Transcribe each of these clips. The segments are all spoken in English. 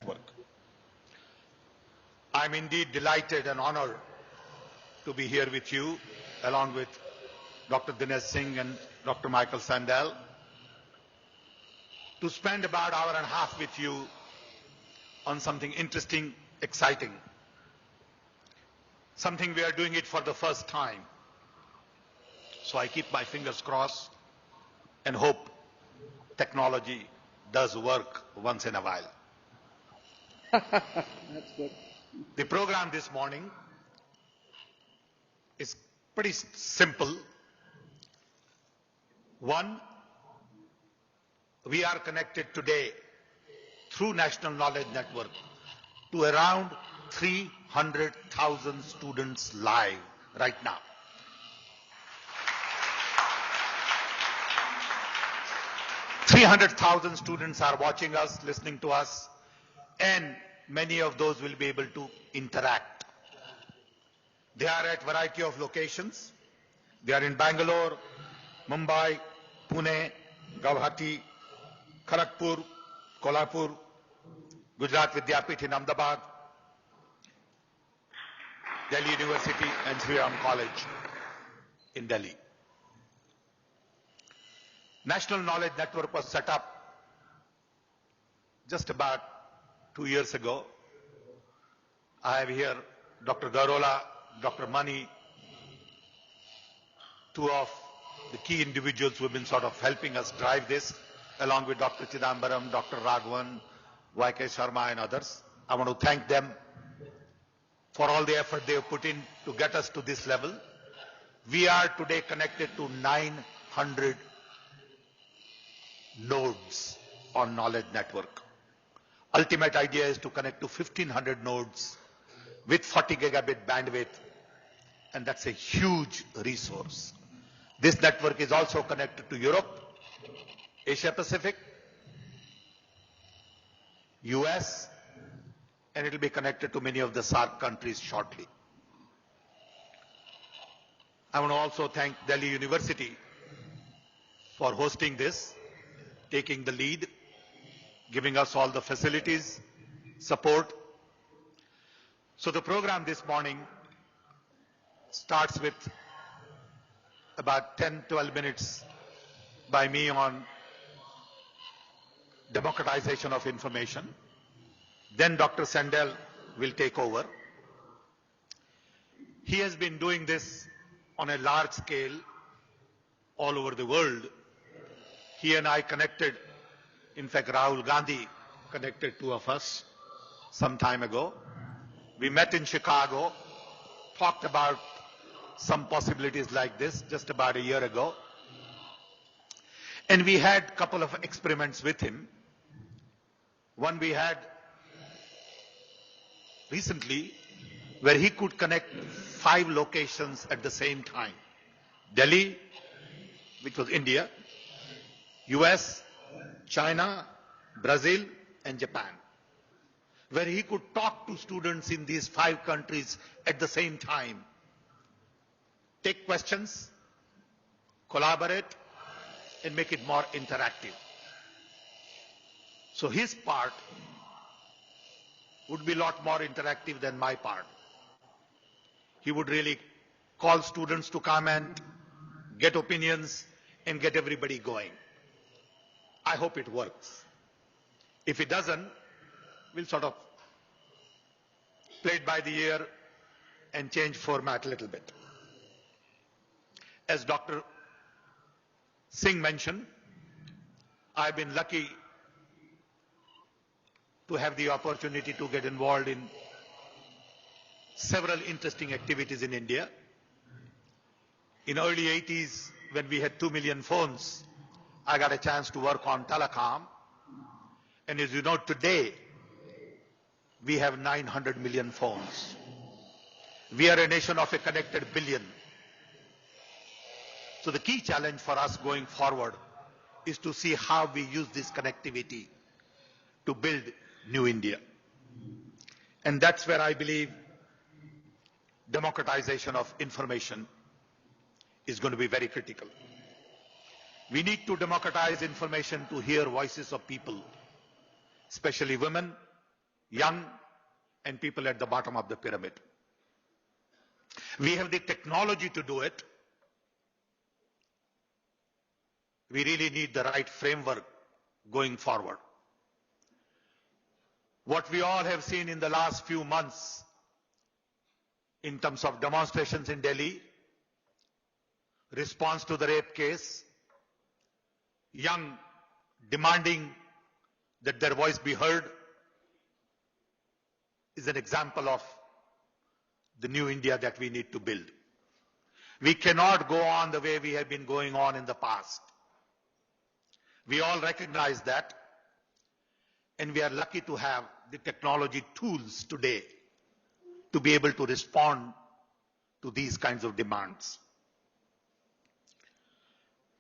Network. I'm indeed delighted and honored to be here with you, along with Dr. Dinesh Singh and Dr. Michael Sandel, to spend about an hour and a half with you on something interesting, exciting, something we are doing it for the first time. So I keep my fingers crossed and hope technology does work once in a while. That's good. The program this morning is pretty simple. One, we are connected today through National Knowledge Network to around 300,000 students live right now. "300,000 students are watching us, listening to us, and many of those will be able to interact. They are at a variety of locations. They are in Bangalore, Mumbai, Pune, Guwahati, Kharagpur, Kolhapur, Gujarat Vidyapith in Ahmedabad, Delhi University, and Sri Ram College in Delhi. National Knowledge Network was set up just about 2 years ago. I have here Dr. Garola, Dr. Mani, two of the key individuals who have been sort of helping us drive this, along with Dr. Chidambaram, Dr. Raghavan, Y.K. Sharma and others. I want to thank them for all the effort they have put in to get us to this level. We are today connected to 900 nodes on Knowledge Network. Ultimate idea is to connect to 1,500 nodes with 40 gigabit bandwidth, and that's a huge resource. This network is also connected to Europe, Asia Pacific, US, and it will be connected to many of the SAARC countries shortly. I want to also thank Delhi University for hosting this, taking the lead, giving us all the facilities, support. So the program this morning starts with about 10-12 minutes by me on democratization of information. Then Dr. Sandel will take over. He has been doing this on a large scale all over the world. He and I connected. In fact, Rahul Gandhi connected two of us some time ago. We met in Chicago, talked about some possibilities like this just about a year ago. And we had a couple of experiments with him. One we had recently where he could connect 5 locations at the same time. Delhi, which was India, US, China, Brazil, and Japan, where he could talk to students in these 5 countries at the same time, take questions, collaborate, and make it more interactive. So his part would be a lot more interactive than my part. He would really call students to come and get opinions and get everybody going. I hope it works. If it doesn't, we'll sort of play it by the ear and change format a little bit. As Dr. Singh mentioned, I've been lucky to have the opportunity to get involved in several interesting activities in India. In early 80s, when we had 2 million phones, I got a chance to work on telecom. And as you know, today, we have 900 million phones. We are a nation of a connected billion. So the key challenge for us going forward is to see how we use this connectivity to build new India. And that's where I believe democratization of information is going to be very critical. We need to democratize information to hear voices of people, especially women, young and people at the bottom of the pyramid. We have the technology to do it. We really need the right framework going forward. What we all have seen in the last few months in terms of demonstrations in Delhi, response to the rape case, young demanding that their voice be heard, is an example of the new India that we need to build. We cannot go on the way we have been going on in the past. We all recognize that, and we are lucky to have the technology tools today to be able to respond to these kinds of demands.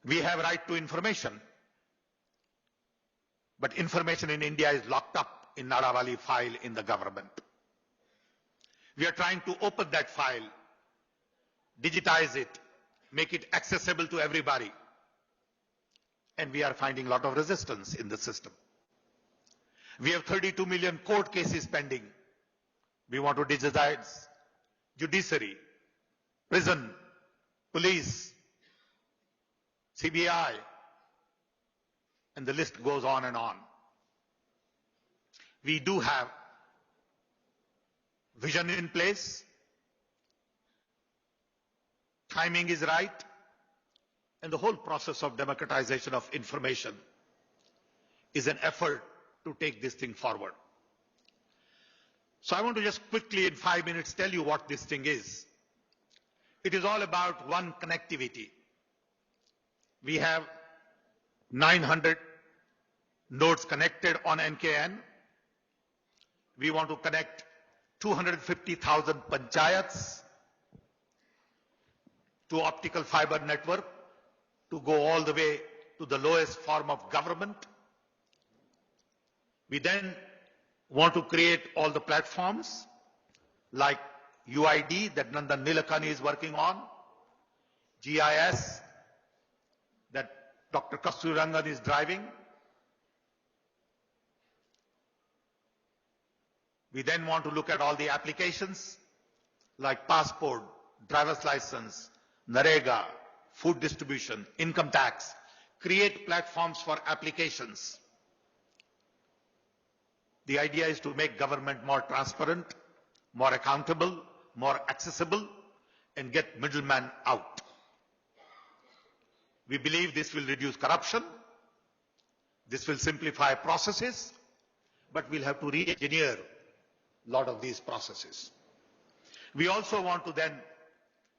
We have right to information, but information in India is locked up in Narawali file in the government. We are trying to open that file, digitize it, make it accessible to everybody, and we are finding a lot of resistance in the system. We have 32 million court cases pending. We want to digitize judiciary, prison, police, CBI, and the list goes on and on. We do have vision in place, timing is right, and the whole process of democratization of information is an effort to take this thing forward. So I want to just quickly in 5 minutes tell you what this thing is. It is all about one, connectivity. We have 900 nodes connected on NKN. We want to connect 250,000 panchayats to optical fiber network to go all the way to the lowest form of government. We then want to create all the platforms like UID that Nandan Nilekani is working on, GIS that Dr. Kasturirangan is driving. We then want to look at all the applications like passport, driver's license, Narega, food distribution, income tax, create platforms for applications. The idea is to make government more transparent, more accountable, more accessible, and get middlemen out. We believe this will reduce corruption, this will simplify processes, but we'll have to re-engineer a lot of these processes. We also want to then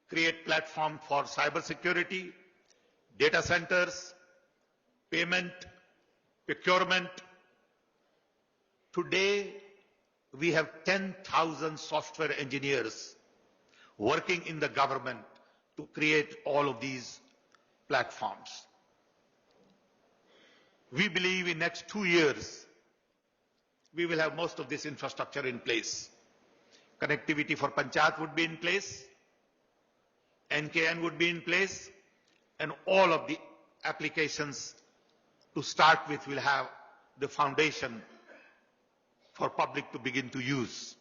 create platform for cybersecurity, data centers, payment, procurement. Today, we have 10,000 software engineers working in the government to create all of these platforms. We believe in next 2 years, we will have most of this infrastructure in place. Connectivity for Panchayat would be in place, NKN would be in place, and all of the applications to start with will have the foundation for public to begin to use.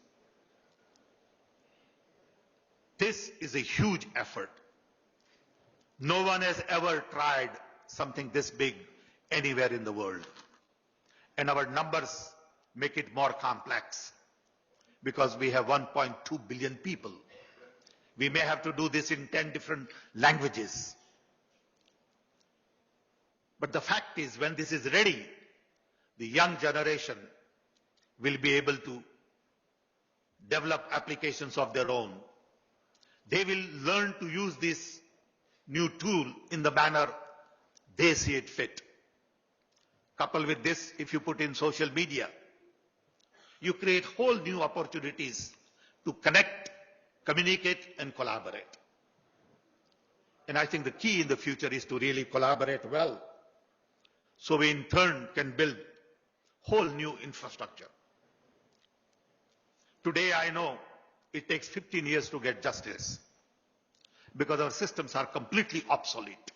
This is a huge effort. No one has ever tried something this big anywhere in the world. And our numbers make it more complex because we have 1.2 billion people. We may have to do this in 10 different languages. But the fact is, when this is ready, the young generation will be able to develop applications of their own. They will learn to use this new tool in the manner they see it fit. Coupled with this, if you put in social media, you create whole new opportunities to connect, communicate, and collaborate. And I think the key in the future is to really collaborate well, so we in turn can build whole new infrastructure. Today I know it takes 15 years to get justice because our systems are completely obsolete.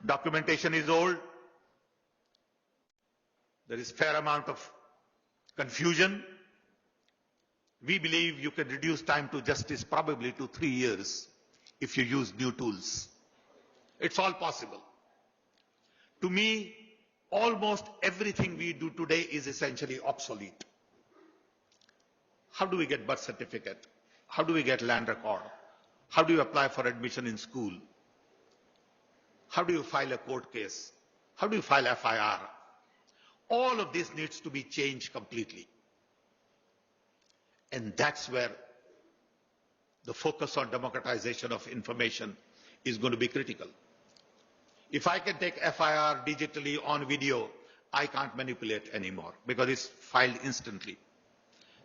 Documentation is old. There is fair amount of confusion. We believe you can reduce time to justice probably to 3 years if you use new tools. It's all possible. To me, almost everything we do today is essentially obsolete. How do we get birth certificate? How do we get land record? How do you apply for admission in school? How do you file a court case? How do you file FIR? All of this needs to be changed completely. And that's where the focus on democratization of information is going to be critical. If I can take FIR digitally on video, I can't manipulate anymore because it's filed instantly.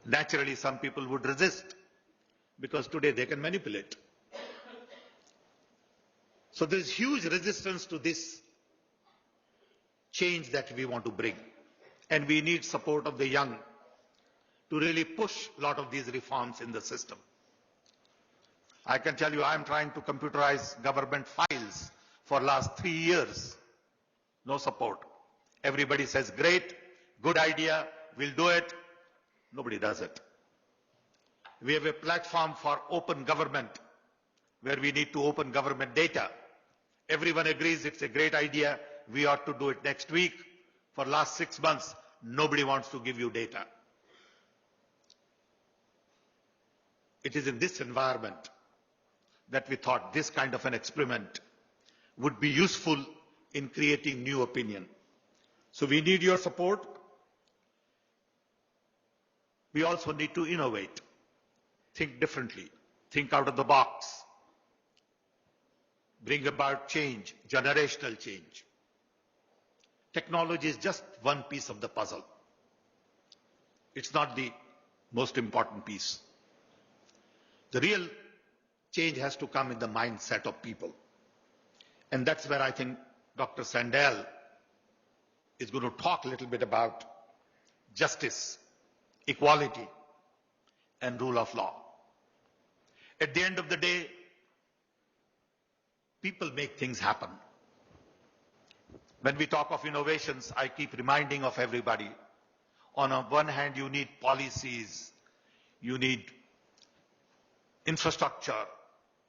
Naturally, some people would resist because today they can manipulate. So there is huge resistance to this change that we want to bring. And we need support of the young to really push a lot of these reforms in the system. I can tell you I'm trying to computerize government files for last 3 years. No support. Everybody says, great, good idea, we'll do it. Nobody does it. We have a platform for open government where we need to open government data. Everyone agrees it's a great idea. We ought to do it next week. For last 6 months, nobody wants to give you data. It is in this environment that we thought this kind of an experiment would be useful in creating new opinion. So we need your support. We also need to innovate, think differently, think out of the box, bring about change, generational change. Technology is just one piece of the puzzle. It's not the most important piece. The real change has to come in the mindset of people. And that's where I think Dr. Sandel is going to talk a little bit about justice, equality, and rule of law. At the end of the day, people make things happen. When we talk of innovations, I keep reminding of everybody. On one hand, you need policies, you need infrastructure,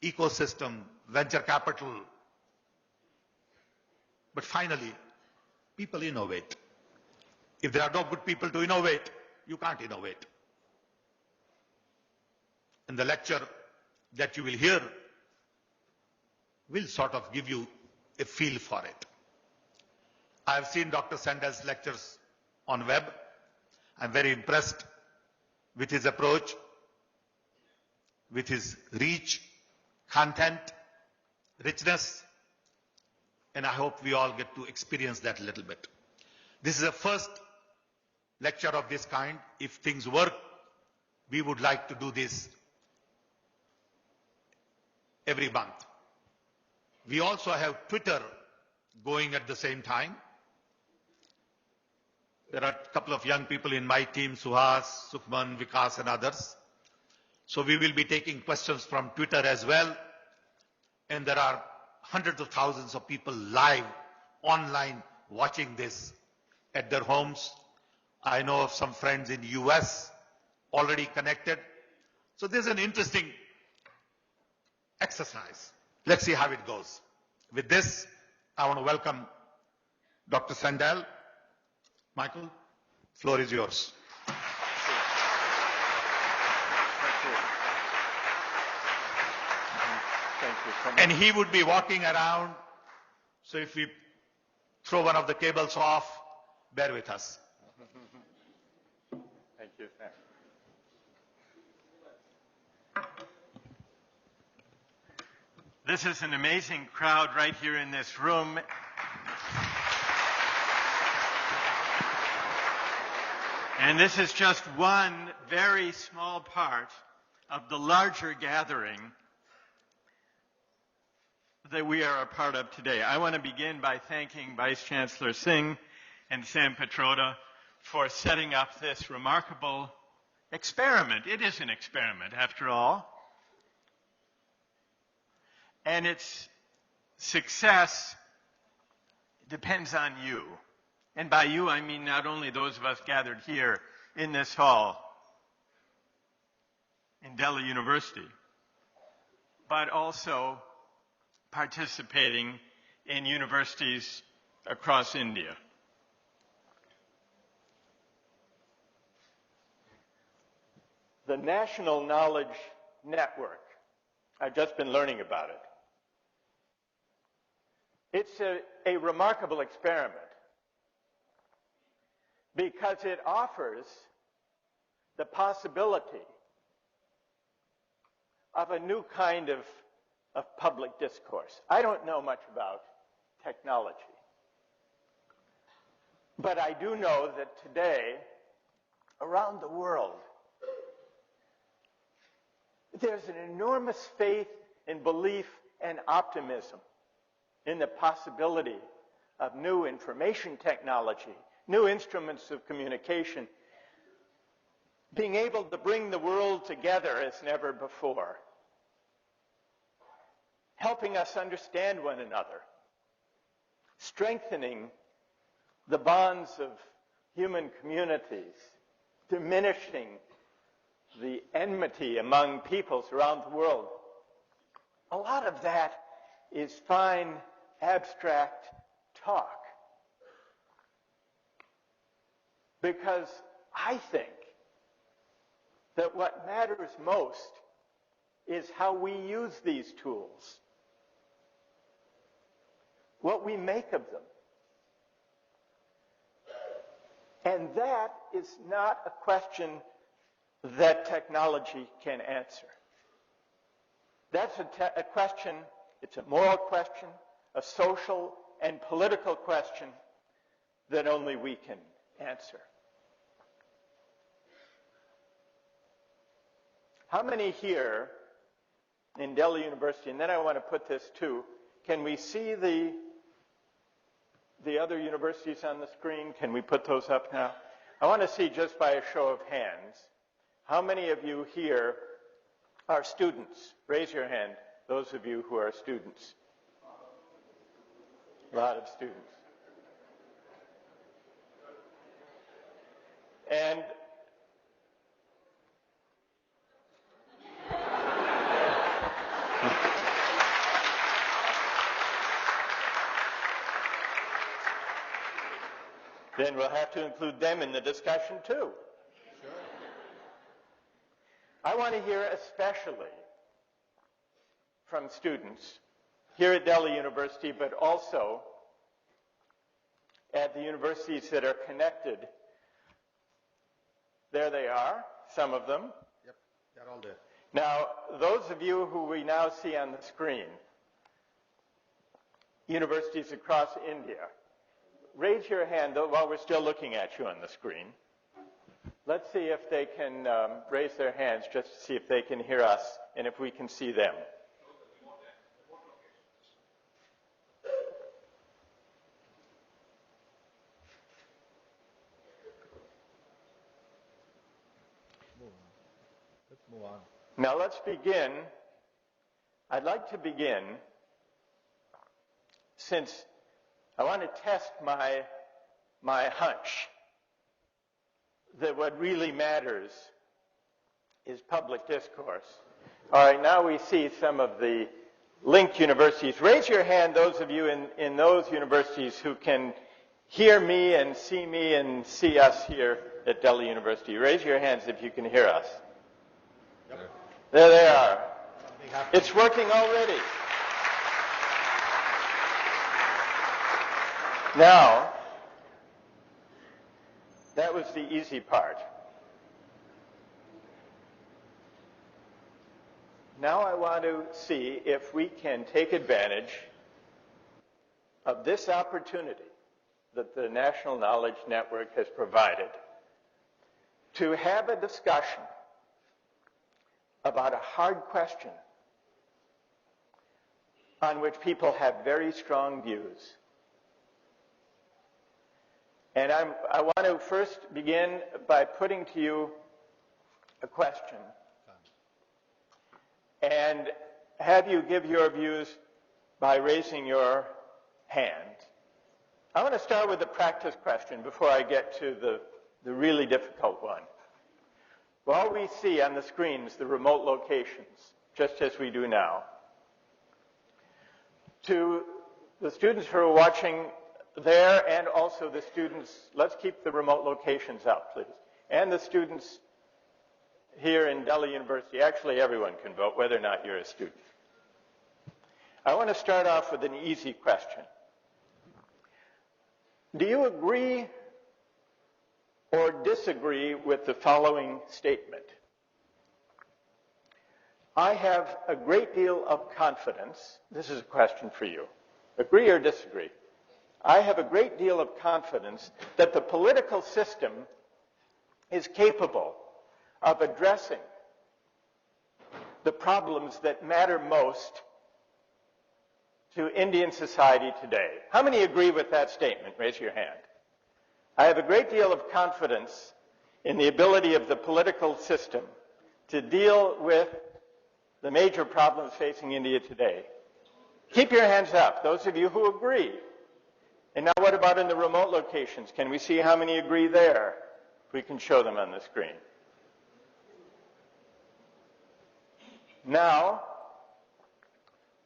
ecosystem, venture capital. But finally, people innovate. If there are no good people to innovate, you can't innovate. And the lecture that you will hear will sort of give you a feel for it. I have seen Dr. Sandel's lectures on web. I'm very impressed with his approach, with his reach, content, richness, and I hope we all get to experience that a little bit. This is the first lecture of this kind. If things work, we would like to do this every month. We also have Twitter going at the same time. There are a couple of young people in my team, Suhas, Sukhman, Vikas, and others. So we will be taking questions from Twitter as well. And there are hundreds of thousands of people live, online, watching this at their homes. I know of some friends in the US already connected. So this is an interesting exercise. Let's see how it goes. With this, I want to welcome Dr. Sandel. Michael, floor is yours. Thank you. And he would be walking around, so if we throw one of the cables off, bear with us. Thank you. This is an amazing crowd right here in this room. And this is just one very small part of the larger gathering that we are a part of today. I want to begin by thanking Vice Chancellor Singh and Sam Petroda for setting up this remarkable experiment. It is an experiment, after all. And its success depends on you. And by you, I mean not only those of us gathered here in this hall in Delhi University, but also participating in universities across India. The National Knowledge Network, I've just been learning about it. It's a remarkable experiment because it offers the possibility of a new kind of public discourse. I don't know much about technology, but I do know that today, around the world, there's an enormous faith and belief and optimism in the possibility of new information technology, new instruments of communication, being able to bring the world together as never before, helping us understand one another, strengthening the bonds of human communities, diminishing the enmity among peoples around the world. A lot of that is fine, abstract talk. Because I think that what matters most is how we use these tools, what we make of them. And that is not a question that technology can answer. That's a question, it's a moral question, a social and political question that only we can answer. How many here in Delhi University, and then I want to put this too, can we see the other universities on the screen? Can we put those up now? I want to see, just by a show of hands, how many of you here are students? Raise your hand, those of you who are students. A lot of students. And then we'll have to include them in the discussion too. Sure. I want to hear especially from students here at Delhi University, but also at the universities that are connected. There they are, some of them. Yep, they're all there. Now, those of you who we now see on the screen, universities across India, raise your hand while we're still looking at you on the screen. Let's see if they can raise their hands just to see if they can hear us and if we can see them. Let's move on. Now let's begin. I'd like to begin, since I want to test my hunch that what really matters is public discourse. All right, now we see some of the linked universities. Raise your hand, those of you in those universities who can hear me and see us here at Delhi University. Raise your hands if you can hear us. Yep. There they are. It's working already. Now, that was the easy part. Now I want to see if we can take advantage of this opportunity that the National Knowledge Network has provided to have a discussion about a hard question on which people have very strong views. And I want to first begin by putting to you a question and have you give your views by raising your hand. I want to start with a practice question before I get to the really difficult one. While we see on the screens the remote locations, just as we do now, to the students who are watching there and also the students, let's keep the remote locations up, please, and the students here in Delhi University. Actually, everyone can vote, whether or not you're a student. I want to start off with an easy question. Do you agree or disagree with the following statement? I have a great deal of confidence. This is a question for you. Agree or disagree? I have a great deal of confidence that the political system is capable of addressing the problems that matter most to Indian society today. How many agree with that statement? Raise your hand. I have a great deal of confidence in the ability of the political system to deal with the major problems facing India today. Keep your hands up, those of you who agree. And now what about in the remote locations? Can we see how many agree there? We can show them on the screen. Now,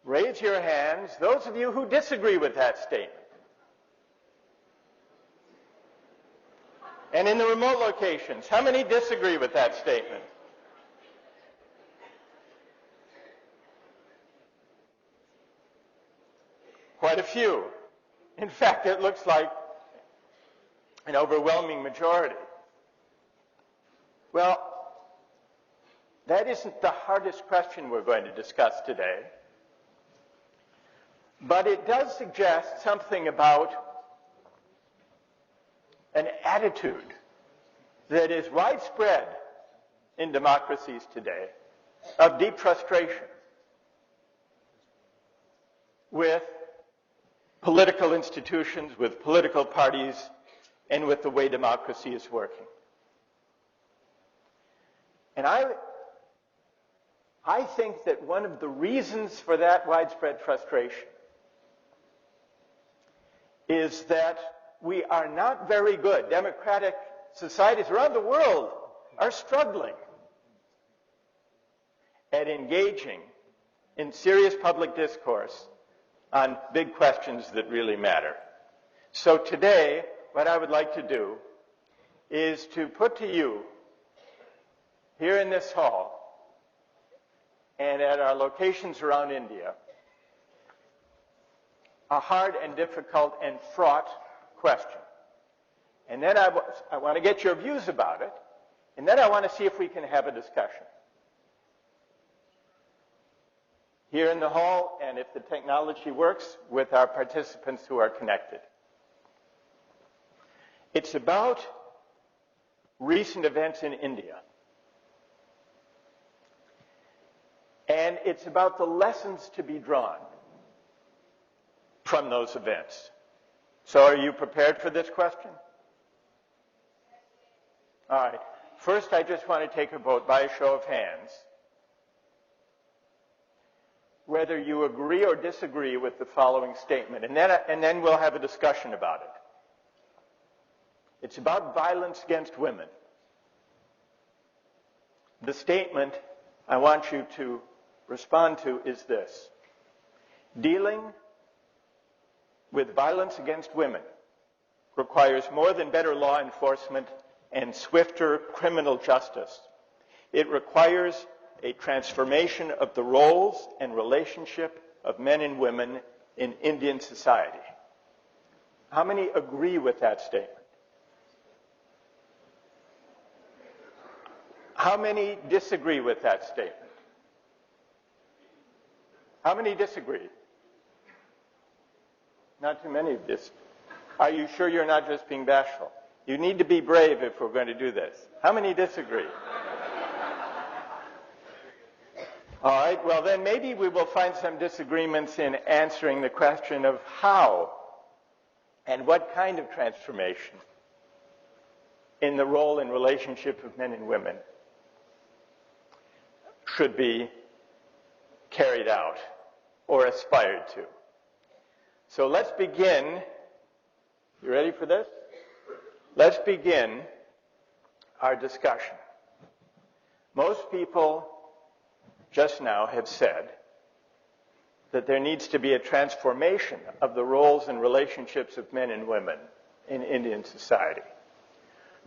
raise your hands, those of you who disagree with that statement. And in the remote locations, how many disagree with that statement? Quite a few. In fact, it looks like an overwhelming majority. Well, that isn't the hardest question we're going to discuss today. But it does suggest something about an attitude that is widespread in democracies today of deep frustration with political institutions, with political parties, and with the way democracy is working. And I think that one of the reasons for that widespread frustration is that we are not very good. Democratic societies around the world are struggling at engaging in serious public discourse on big questions that really matter. So today, what I would like to do is to put to you, here in this hall and at our locations around India, a hard and difficult and fraught question. And then I want to get your views about it, and then I want to see if we can have a discussion here in the hall, and if the technology works, with our participants who are connected. It's about recent events in India. And it's about the lessons to be drawn from those events. So are you prepared for this question? All right. First, I just want to take a vote by a show of hands, whether you agree or disagree with the following statement. And then we'll have a discussion about it. It's about violence against women. The statement I want you to respond to is this: dealing with violence against women requires more than better law enforcement and swifter criminal justice. It requires a transformation of the roles and relationship of men and women in Indian society. How many agree with that statement? How many disagree with that statement? How many disagree? Not too many of this. Are you sure you're not just being bashful? You need to be brave if we're going to do this. How many disagree? All right, well then maybe we will find some disagreements in answering the question of how and what kind of transformation in the role and relationship of men and women should be carried out or aspired to. So let's begin. You ready for this? Let's begin our discussion Most people just now have said that there needs to be a transformation of the roles and relationships of men and women in Indian society.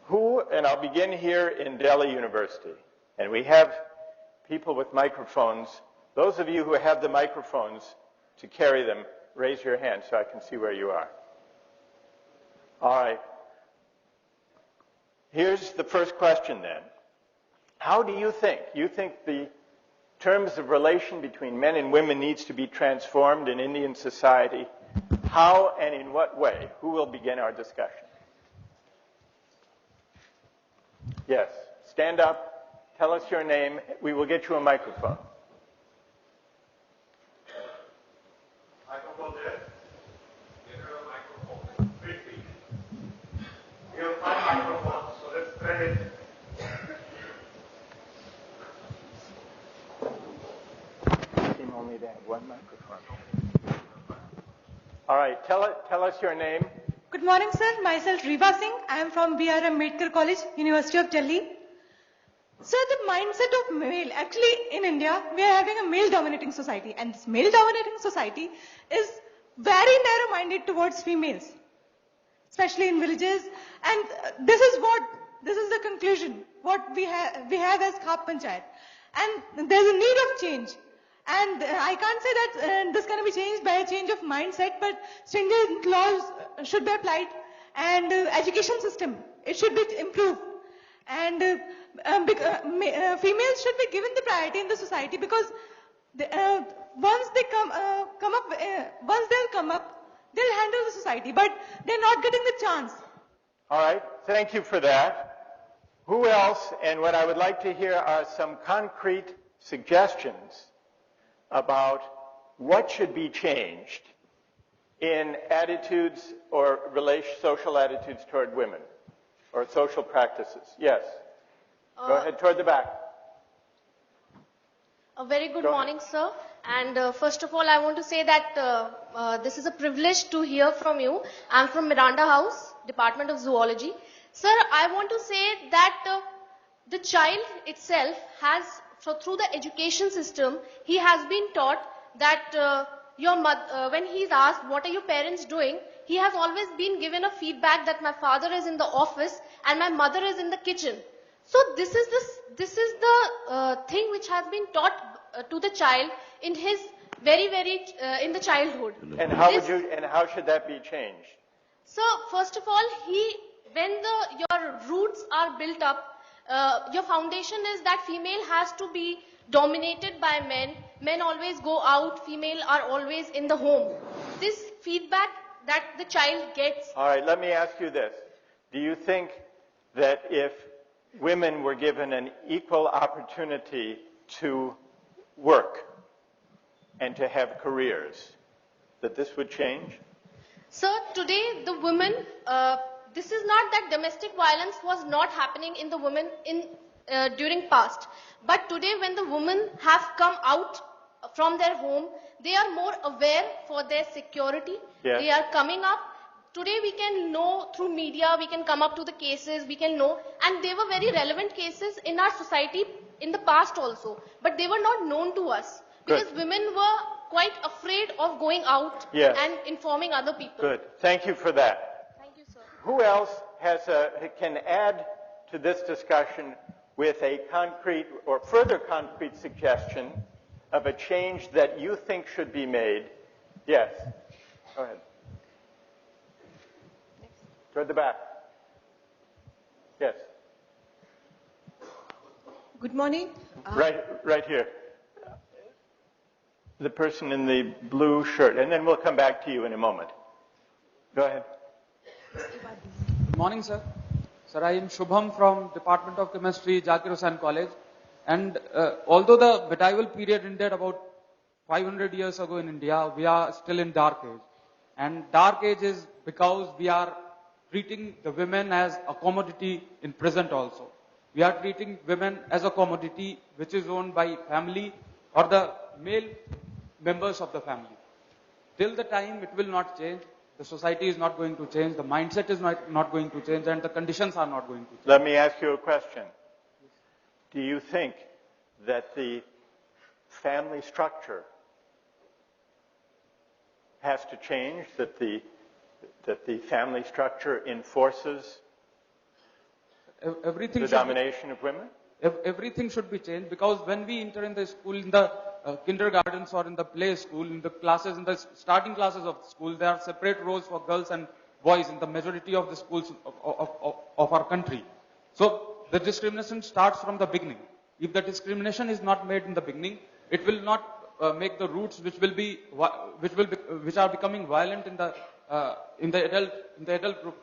And I'll begin here in Delhi University, and we have people with microphones. Those of you who have the microphones to carry them, raise your hand so I can see where you are. All right. Here's the first question then. How do you think? You think the terms of relation between men and women needs to be transformed in Indian society? How and in what way? Who will begin our discussion? Yes. Stand up. Tell us your name. We will get you a microphone. Microphone there. Get her a microphone. 3 feet. We have 5 microphones, so let's spread it. Only to have 1 microphone. All right, tell us your name. Good morning, sir. Myself, Reba Singh. I am from B.R. Ambedkar College, University of Delhi. Sir, the mindset of male, actually in India, we are having a male-dominating society. And this male-dominating society is very narrow-minded towards females, especially in villages. And this is the conclusion, what we have as Khap Panchayat. And there's a need of change. And I can't say that this can be changed by a change of mindset, but stringent laws should be applied, and education system, it should be improved. And females should be given the priority in the society, because once they come up, they'll handle the society, but they're not getting the chance. All right, thank you for that. Who else? And what I would like to hear are some concrete suggestions about what should be changed in attitudes or social attitudes toward women or social practices. Yes. Go ahead, toward the back. A very good morning, sir. And first of all, I want to say that this is a privilege to hear from you. I'm from Miranda House, Department of Zoology. Sir, I want to say that the child itself has, through the education system, he has been taught that when he's asked, what are your parents doing? He has always been given a feedback that my father is in the office and my mother is in the kitchen. So this is the thing which has been taught to the child in his in the childhood. And how should that be changed? So first of all, when your roots are built up, your foundation is that female has to be dominated by men. Men always go out, female are always in the home. This feedback that the child gets. All right, let me ask you this. Do you think that if women were given an equal opportunity to work and to have careers, that this would change? Sir, today the women, this is not that domestic violence was not happening in the women during past. But today when the women have come out from their home, they are more aware for their security. Yes. They are coming up. Today we can know through media, we can come up to the cases, we can know. And they were very relevant cases in our society in the past also. But they were not known to us. Because Good. women were quite afraid of going out Yes. and informing other people. Good. Thank you for that. Thank you, sir. Who else can add to this discussion with a concrete or further concrete suggestion of a change that you think should be made? Yes. Go ahead. Toward the back. Yes. Good morning. Right here. The person in the blue shirt, and then we'll come back to you in a moment. Go ahead. Good morning, sir. Sir, I am Shubham from Department of Chemistry, Zakir Hussain College. And although the medieval period ended about 500 years ago in India, we are still in dark age. And dark age is because we are treating the women as a commodity in present also. We are treating women as a commodity which is owned by family or the male members of the family. Till the time it will not change, the society is not going to change, the mindset is not going to change, and the conditions are not going to change. Let me ask you a question. do you think that the family structure has to change, that the family structure enforces Everything the should domination of women? everything should be changed, because when we enter in the school, in the kindergartens or in the play school, in the classes, in the starting classes of the school, there are separate rows for girls and boys in the majority of the schools of our country. So the discrimination starts from the beginning. If the discrimination is not made in the beginning, it will not make the roots which are becoming violent in the adult group.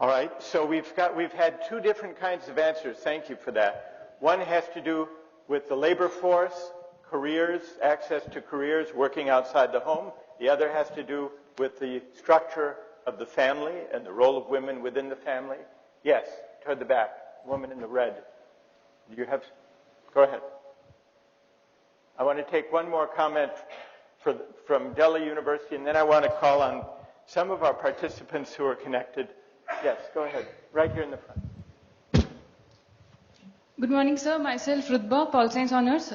All right, so we've had two different kinds of answers. Thank you for that. One has to do with the labor force, careers, access to careers, working outside the home. The other has to do with the structure of the family and the role of women within the family. Yes, toward the back, woman in the red. Do you have? Go ahead. I want to take one more comment from Delhi University, and then I want to call on some of our participants who are connected. Yes, go ahead. Right here in the front. Good morning, sir. Myself, Rutba, Pol Science Honours,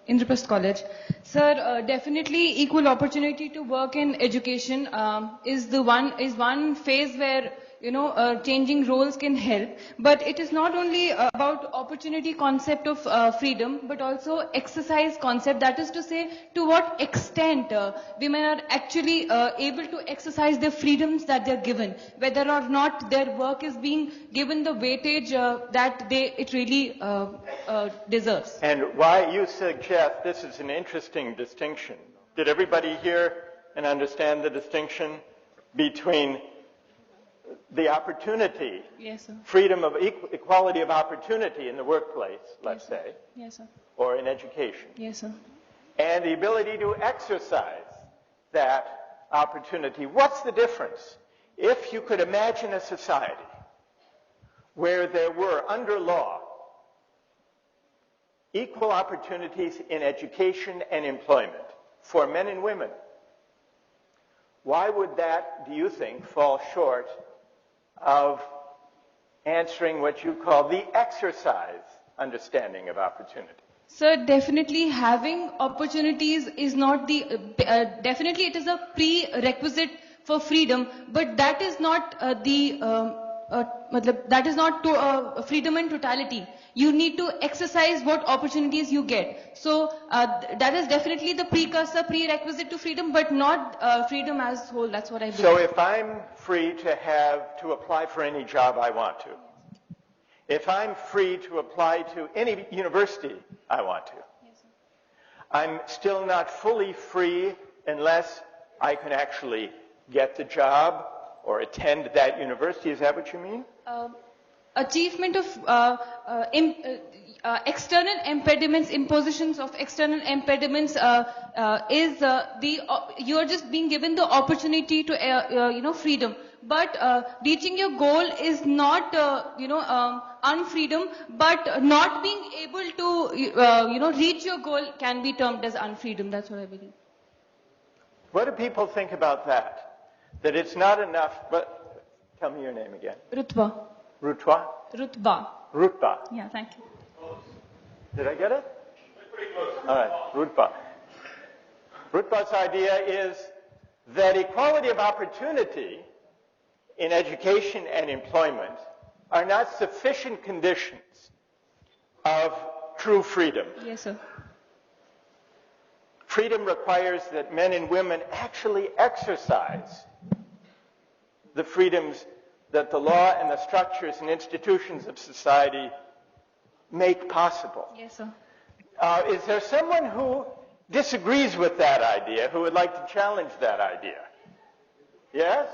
Indraprasth College. Sir, definitely equal opportunity to work in education is one phase where changing roles can help. But it is not only about opportunity concept of freedom, but also exercise concept. That is to say, to what extent women are actually able to exercise the freedoms that they are given, whether or not their work is being given the weightage that it really deserves. And why you suggest this is an interesting distinction. Did everybody hear and understand the distinction between the opportunity, yes, sir. freedom of equality of opportunity in the workplace, let's say, Yes, sir. or in education, Yes, sir. and the ability to exercise that opportunity? What's the difference? If you could imagine a society where there were, under law, equal opportunities in education and employment for men and women, why would that, do you think, fall short of answering what you call the exercise understanding of opportunity? So definitely having opportunities is not the, definitely it is a prerequisite for freedom, but that is not that is not freedom in totality. You need to exercise what opportunities you get. So that is definitely the prerequisite to freedom, but not freedom as whole. That's what I believe. So if I'm free to apply for any job I want to, if I'm free to apply to any university I want to, Yes, sir. I'm still not fully free unless I can actually get the job or attend that university. Is that what you mean? Achievement of external impediments, impositions of external impediments is you are just being given the opportunity to freedom. But reaching your goal is not unfreedom, but not being able to reach your goal can be termed as unfreedom. That's what I believe. What do people think about that? That it's not enough, but tell me your name again. Rutba. Rutwa? Rutba. Rutba. Yeah, thank you. Did I get it? All right, Rutba. Rutba's idea is that equality of opportunity in education and employment are not sufficient conditions of true freedom. Yes, sir. Freedom requires that men and women actually exercise the freedoms that the law and the structures and institutions of society make possible. Yes, sir. Is there someone who disagrees with that idea, who would like to challenge that idea? Yes?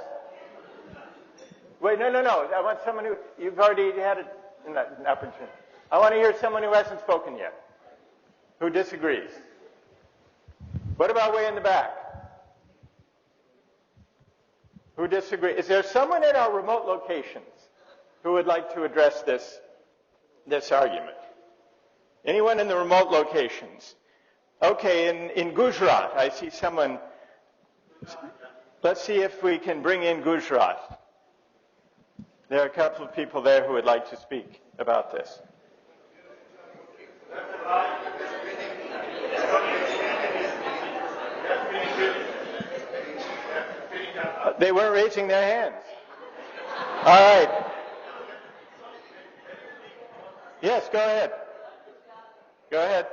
Wait, no. I want someone who, you've already had an opportunity. I want to hear someone who hasn't spoken yet, who disagrees. What about way in the back? Who disagrees? Is there someone in our remote locations who would like to address this argument? Anyone in the remote locations? Okay, in Gujarat, I see someone. Let's see if we can bring in Gujarat. There are a couple of people there who would like to speak about this. raising their hands. All right. Yes, go ahead. Go ahead.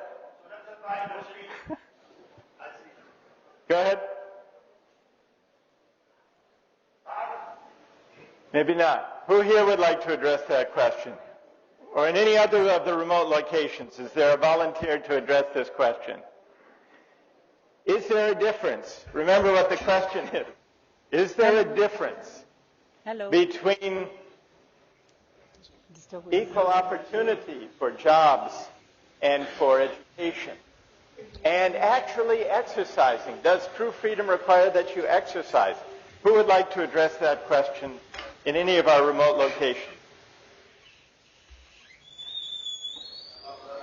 Go ahead. Maybe not. Who here would like to address that question? Or in any other of the remote locations, is there a volunteer to address this question? Is there a difference? Remember what the question is. Is there a difference between equal opportunity for jobs and for education and actually exercising? Does true freedom require that you exercise? Who would like to address that question in any of our remote locations?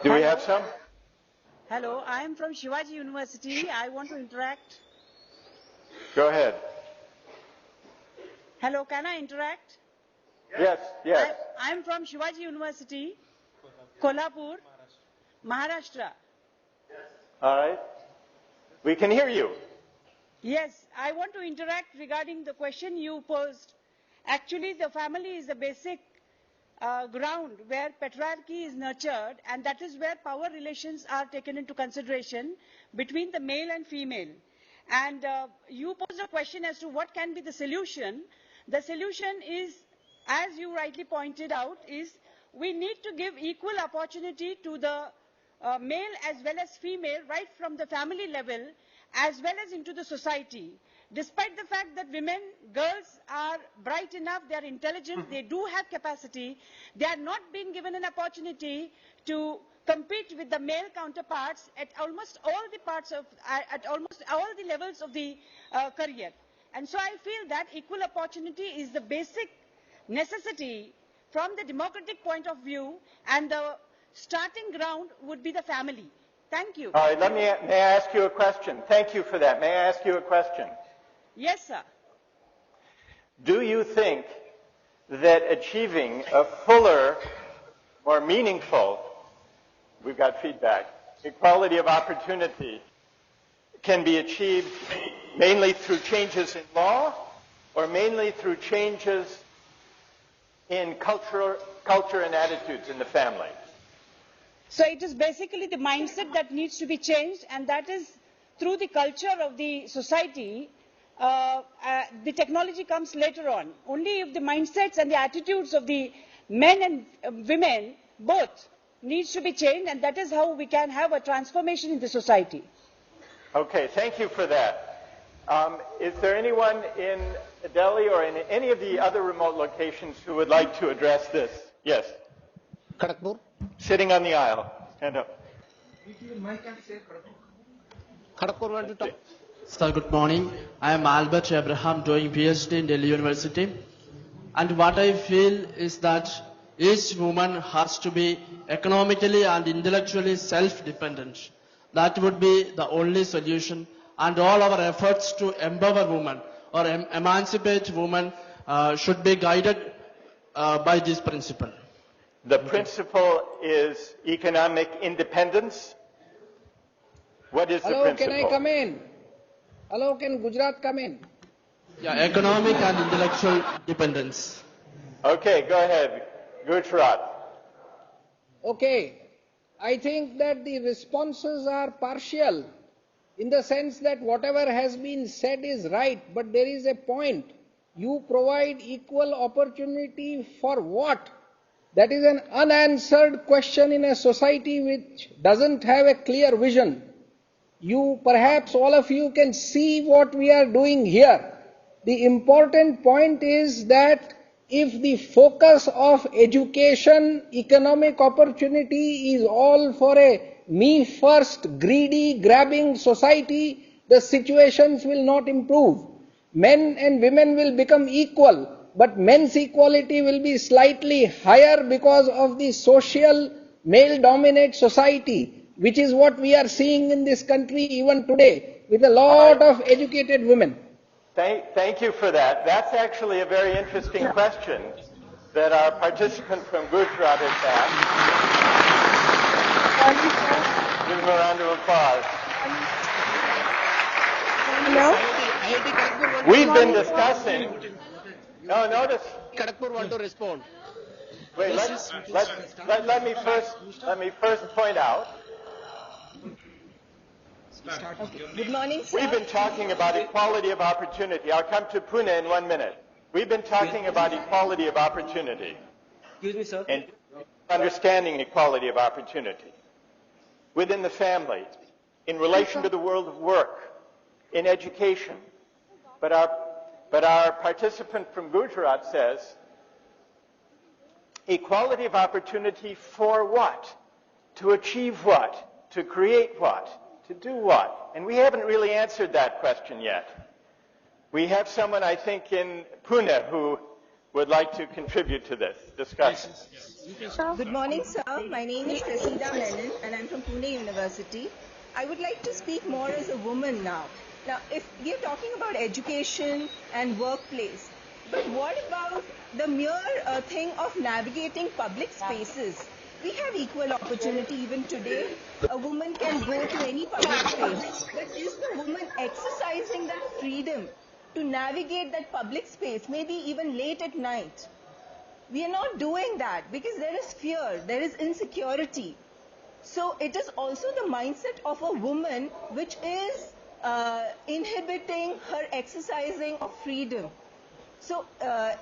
Do we have some? Hello, I am from Shivaji University. I want to interact. Go ahead. Hello, can I interact? Yes, yes. I am from Shivaji University, Kolhapur, Maharashtra. All right. We can hear you. Yes, I want to interact regarding the question you posed. Actually, the family is the basic ground where patriarchy is nurtured, and that is where power relations are taken into consideration between the male and female. And you posed a question as to what can be the solution. The solution is, as you rightly pointed out, is we need to give equal opportunity to the male as well as female right from the family level as well as into the society. Despite the fact that women, girls are bright enough, they are intelligent, they do have capacity, they are not being given an opportunity to compete with the male counterparts at almost all the parts of, at almost all the levels of the career. And so I feel that equal opportunity is the basic necessity from the democratic point of view, and the starting ground would be the family. Thank you. All right, may I ask you a question? Thank you for that. May I ask you a question? Yes, sir. Do you think that achieving a fuller, more meaningful, we've got feedback, equality of opportunity can be achieved mainly through changes in law or mainly through changes in culture and attitudes in the family? So it is basically the mindset that needs to be changed, and that is through the culture of the society. The technology comes later on. Only if the mindsets and the attitudes of the men and women both needs to be changed, and that is how we can have a transformation in the society. Okay, thank you for that. Is there anyone in Delhi or in any of the other remote locations who would like to address this? Yes. Kharagpur. Sitting on the aisle. Stand up. Kharagpur, want to talk? Sir, good morning. I am Albert Abraham doing PhD in Delhi University. And what I feel is that each woman has to be economically and intellectually self-dependent. That would be the only solution. And all our efforts to empower women or emancipate women should be guided by this principle. The principle is economic independence. What is the principle? Hello, can I come in? Hello, can Gujarat come in? Yeah, economic and intellectual dependence. Okay, go ahead. Gujarat. Okay. I think that the responses are partial in the sense that whatever has been said is right, but there is a point. You provide equal opportunity for what? That is an unanswered question in a society which doesn't have a clear vision. You, perhaps all of you can see what we are doing here. The important point is that if the focus of education, economic opportunity is all for a me first, greedy, grabbing society, the situations will not improve. Men and women will become equal, but men's equality will be slightly higher because of the social male-dominate society, which is what we are seeing in this country even today, with a lot of educated women. Thank you for that. That's actually a very interesting question that our participant from Gujarat has asked. Give him a round of applause. Hello? We've been discussing. No, notice. Kharagpur want to respond. Wait, let me first point out. Okay. Good morning, sir. We've been talking about equality of opportunity. I'll come to Pune in 1 minute. We've been talking about equality of opportunity. Excuse me, sir. And understanding equality of opportunity within the family, in relation to the world of work, in education. But our participant from Gujarat says, equality of opportunity for what? To achieve what? To create what? To do what? And we haven't really answered that question yet. We have someone, I think, in Pune who would like to contribute to this discussion. Good morning, sir. My name is Prasida Menon, and I'm from Pune University. I would like to speak more as a woman now. Now, if we are talking about education and workplace, but what about the mere thing of navigating public spaces? We have equal opportunity even today. A woman can go to any public space. But is the woman exercising that freedom to navigate that public space, maybe even late at night? We are not doing that because there is fear, there is insecurity. So it is also the mindset of a woman which is inhibiting her exercising of freedom. So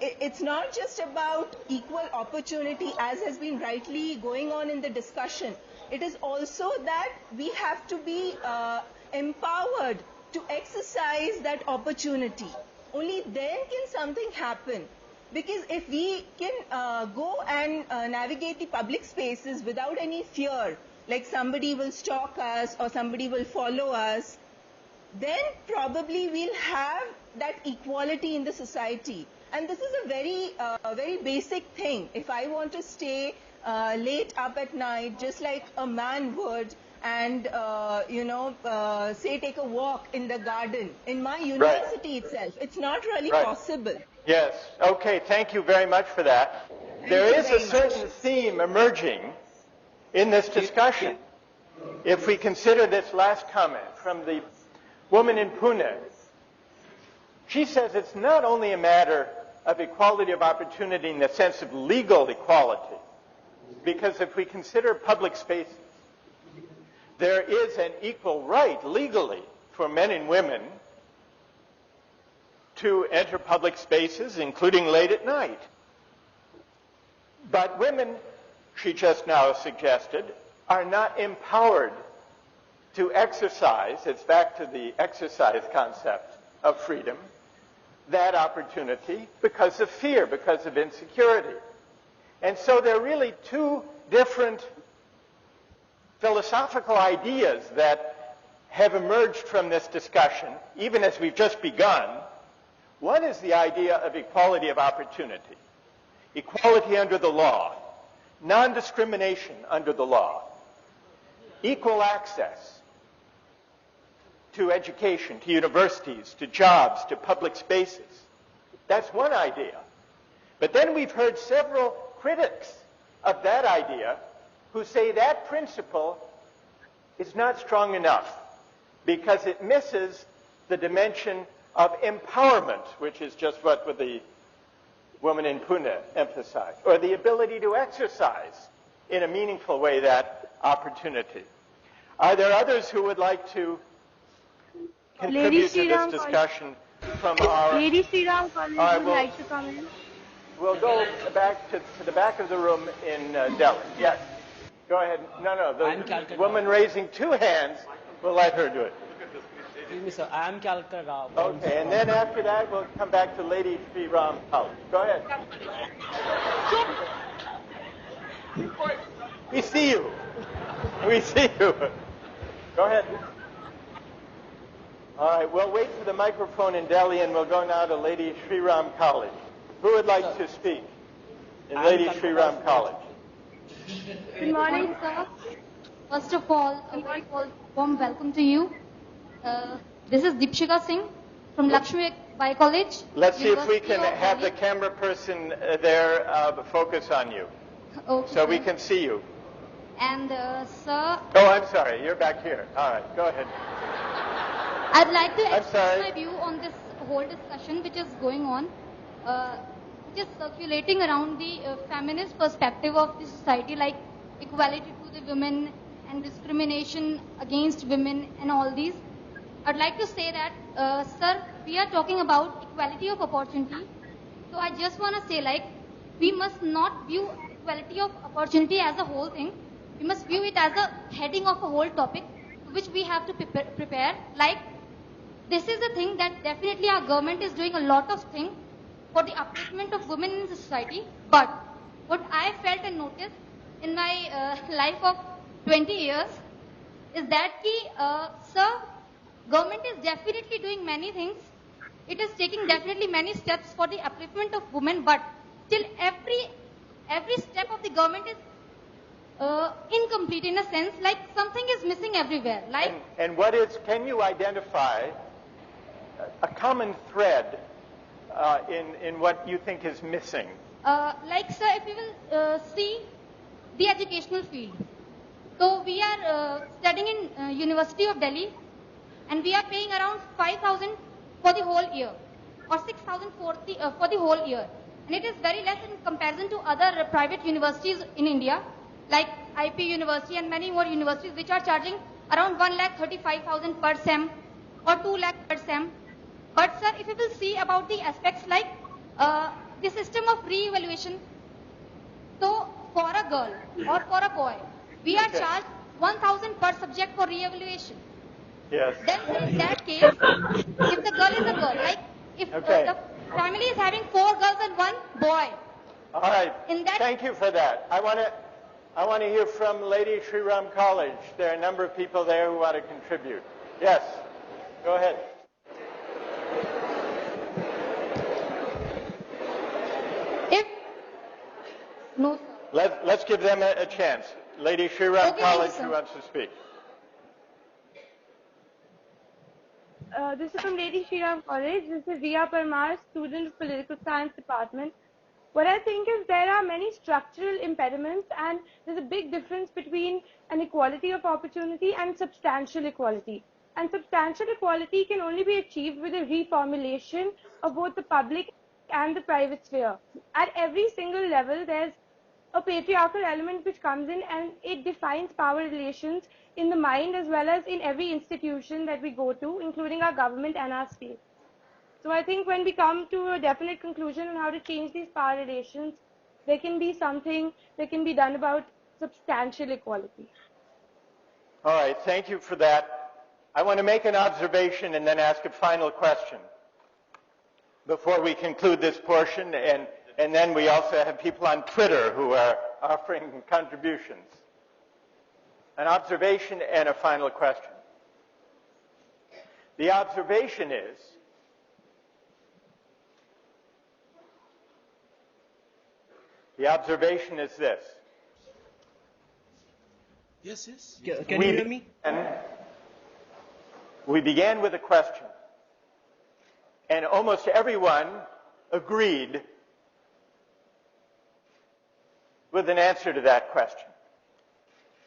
it's not just about equal opportunity as has been rightly going on in the discussion. It is also that we have to be empowered to exercise that opportunity. Only then can something happen. Because if we can go and navigate the public spaces without any fear, like somebody will stalk us or somebody will follow us, then probably we'll have that equality in the society. And this is a very basic thing. If I want to stay late up at night, just like a man would, and say take a walk in the garden in my university itself, it's not really possible. Yes. Okay. Thank you very much for that. There is a certain theme emerging in this discussion. If we consider this last comment from the woman in Pune, she says it's not only a matter of equality of opportunity in the sense of legal equality, because if we consider public spaces, there is an equal right legally for men and women to enter public spaces, including late at night. But women, she just now suggested, are not empowered to exercise, it's back to the exercise concept of freedom, that opportunity because of fear, because of insecurity. And so there are really two different philosophical ideas that have emerged from this discussion, even as we've just begun. One is the idea of equality of opportunity, equality under the law, non-discrimination under the law, equal access to education, to universities, to jobs, to public spaces. That's one idea. But then we've heard several critics of that idea who say that principle is not strong enough because it misses the dimension of empowerment, which is just what the woman in Pune emphasized, or the ability to exercise in a meaningful way that opportunity. Are there others who would like to contribute to this discussion from our... Lady Sri Ram College would like to come in. We'll go back to the back of the room in Delhi. Yes. Go ahead. No. The woman raising two hands, we'll let her do it. Excuse me, sir. I am Calcutta Rao. Okay, and then after that, we'll come back to Lady Sri Ram College. Go ahead. We see you. We see you. Go ahead. All right, we'll wait for the microphone in Delhi, and we'll go now to Lady Sri Ram College. Who would like to speak in Lady Sri Ram College? Good morning, sir. First of all, a very warm welcome to you. This is Deepshika Singh from Lakshmi Bai College. Let's see if we can have the camera person there focus on you. Okay, so we can see you. And, sir... Oh, I'm sorry. You're back here. All right. Go ahead. I'd like to I'm express sorry. my view on this whole discussion which is going on, which is circulating around the feminist perspective of the society, like equality to the women and discrimination against women and all these. I'd like to say that, sir, we are talking about equality of opportunity. So I just want to say, like, we must not view equality of opportunity as a whole thing. We must view it as a heading of a whole topic to which we have to prepare. Like, this is the thing that definitely our government is doing a lot of things for the upliftment of women in the society. But what I felt and noticed in my life of 20 years is that, sir, government is definitely doing many things. It is taking definitely many steps for the upliftment of women, but still every step of the government is incomplete in a sense, like something is missing everywhere. Like, And can you identify a common thread in what you think is missing? like, sir, if we will see the educational field. So we are studying in University of Delhi, and we are paying around 5,000 for the whole year, or 6,000 for the whole year. And it is very less in comparison to other private universities in India, like IP University and many more universities which are charging around 1,35,000 per sem or 2 lakh per sem. But sir, if you will see about the aspects like the system of re-evaluation, so for a girl or for a boy, we are charged 1,000 per subject for re-evaluation. Yes. Then in that case, if the girl is a girl, like if the family is having 4 girls and 1 boy. All right. In that, thank you for that. I want to hear from Lady Shri Ram College. There are a number of people there who want to contribute. Yes. Go ahead. If no, Let's give them a chance. Lady Shri Ram College, who wants to speak? This is from Lady Shri Ram College. This is Riya Parmar, student of Political Science Department. What I think is there are many structural impediments, and there's a big difference between an equality of opportunity and substantial equality. And substantial equality can only be achieved with a reformulation of both the public and the private sphere. At every single level, there's a patriarchal element which comes in, and it defines power relations in the mind as well as in every institution that we go to, including our government and our state. So I think when we come to a definite conclusion on how to change these power relations, there can be something that can be done about substantial equality. All right, thank you for that. I want to make an observation and then ask a final question before we conclude this portion, and then we also have people on Twitter who are offering contributions. An observation and a final question. The observation is this. Yes. Can you hear me? We began with a question, and almost everyone agreed with an answer to that question.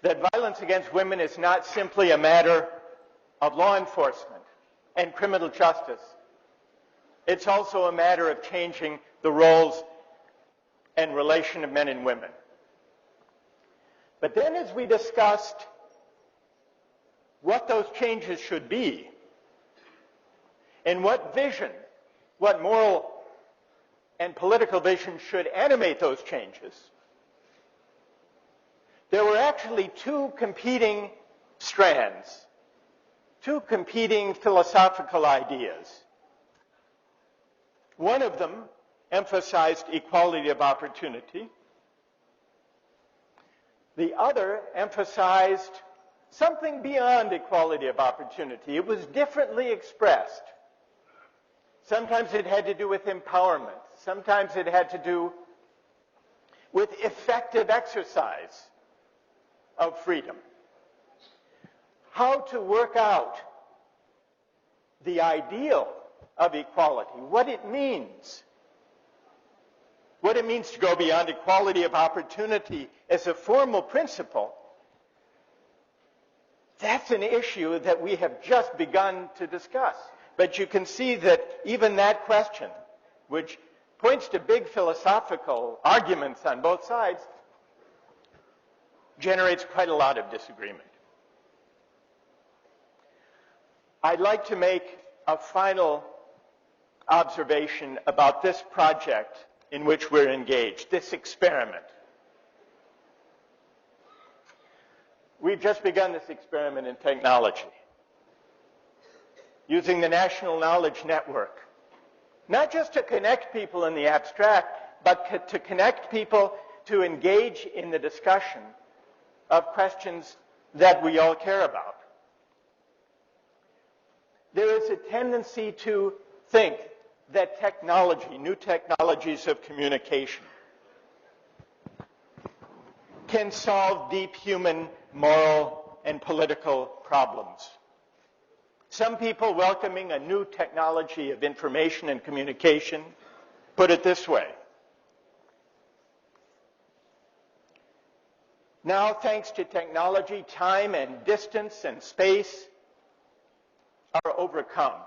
That violence against women is not simply a matter of law enforcement and criminal justice. It's also a matter of changing the roles and relation of men and women. But then as we discussed what those changes should be and what vision, what moral and political vision should animate those changes, there were actually 2 competing strands, 2 competing philosophical ideas. One of them emphasized equality of opportunity. The other emphasized something beyond equality of opportunity. It was differently expressed. Sometimes it had to do with empowerment. Sometimes it had to do with effective exercise of freedom. How to work out the ideal of equality, what it means to go beyond equality of opportunity as a formal principle, that's that's an issue that we have just begun to discuss. But you can see that even that question, which points to big philosophical arguments on both sides, generates quite a lot of disagreement. I'd like to make a final observation about this project in which we're engaged, this experiment. We've just begun this experiment in technology, using the National Knowledge Network, not just to connect people in the abstract, but to connect people to engage in the discussion of questions that we all care about. There is a tendency to think that technology, new technologies of communication, can solve deep human, moral, and political problems. Some people welcoming a new technology of information and communication put it this way: now, thanks to technology, time and distance and space are overcome.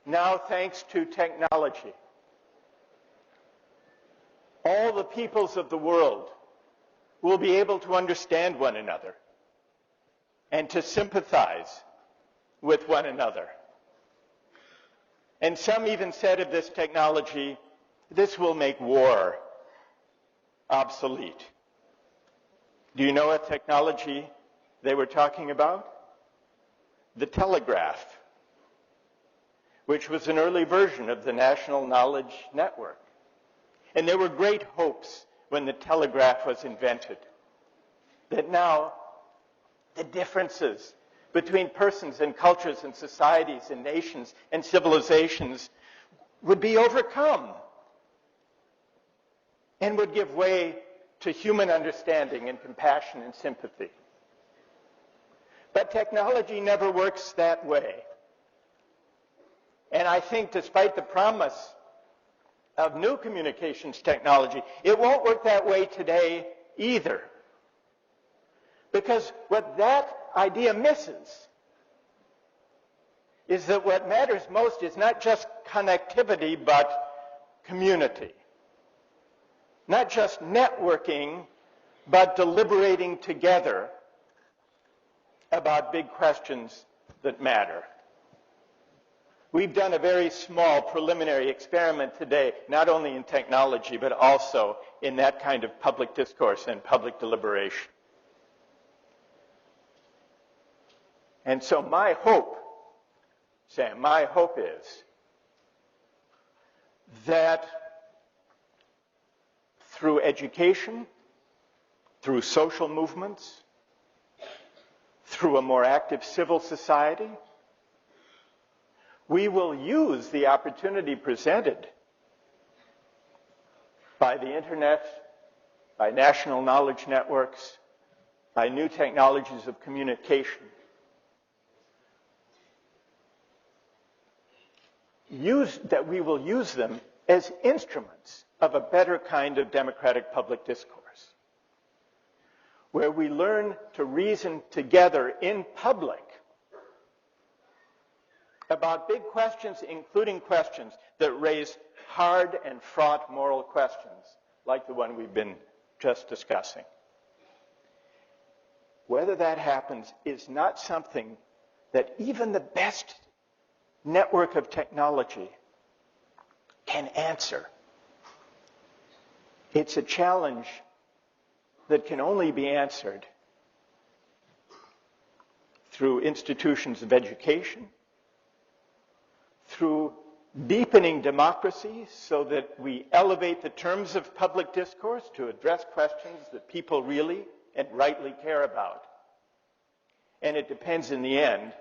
Now, thanks to technology, all the peoples of the world will be able to understand one another and to sympathize with one another. And some even said of this technology, this will make war obsolete. Do you know what technology they were talking about? The telegraph, which was an early version of the National Knowledge Network. And there were great hopes when the telegraph was invented, that now the differences between persons and cultures and societies and nations and civilizations would be overcome and would give way to human understanding and compassion and sympathy. But technology never works that way. And I think despite the promise of new communications technology, it won't work that way today either. Because what that idea misses is that what matters most is not just connectivity, but community. Not just networking, but deliberating together about big questions that matter. We've done a very small preliminary experiment today, not only in technology, but also in that kind of public discourse and public deliberation. And so my hope, Sam, my hope is that through education, through social movements, through a more active civil society, we will use the opportunity presented by the internet, by national knowledge networks, by new technologies of communication, we will use them as instruments of a better kind of democratic public discourse, where we learn to reason together in public about big questions, including questions that raise hard and fraught moral questions, like the one we've been just discussing. Whether that happens is not something that even the best network of technology can answer. It's a challenge that can only be answered through institutions of education, through deepening democracy so that we elevate the terms of public discourse to address questions that people really and rightly care about. And it depends in the end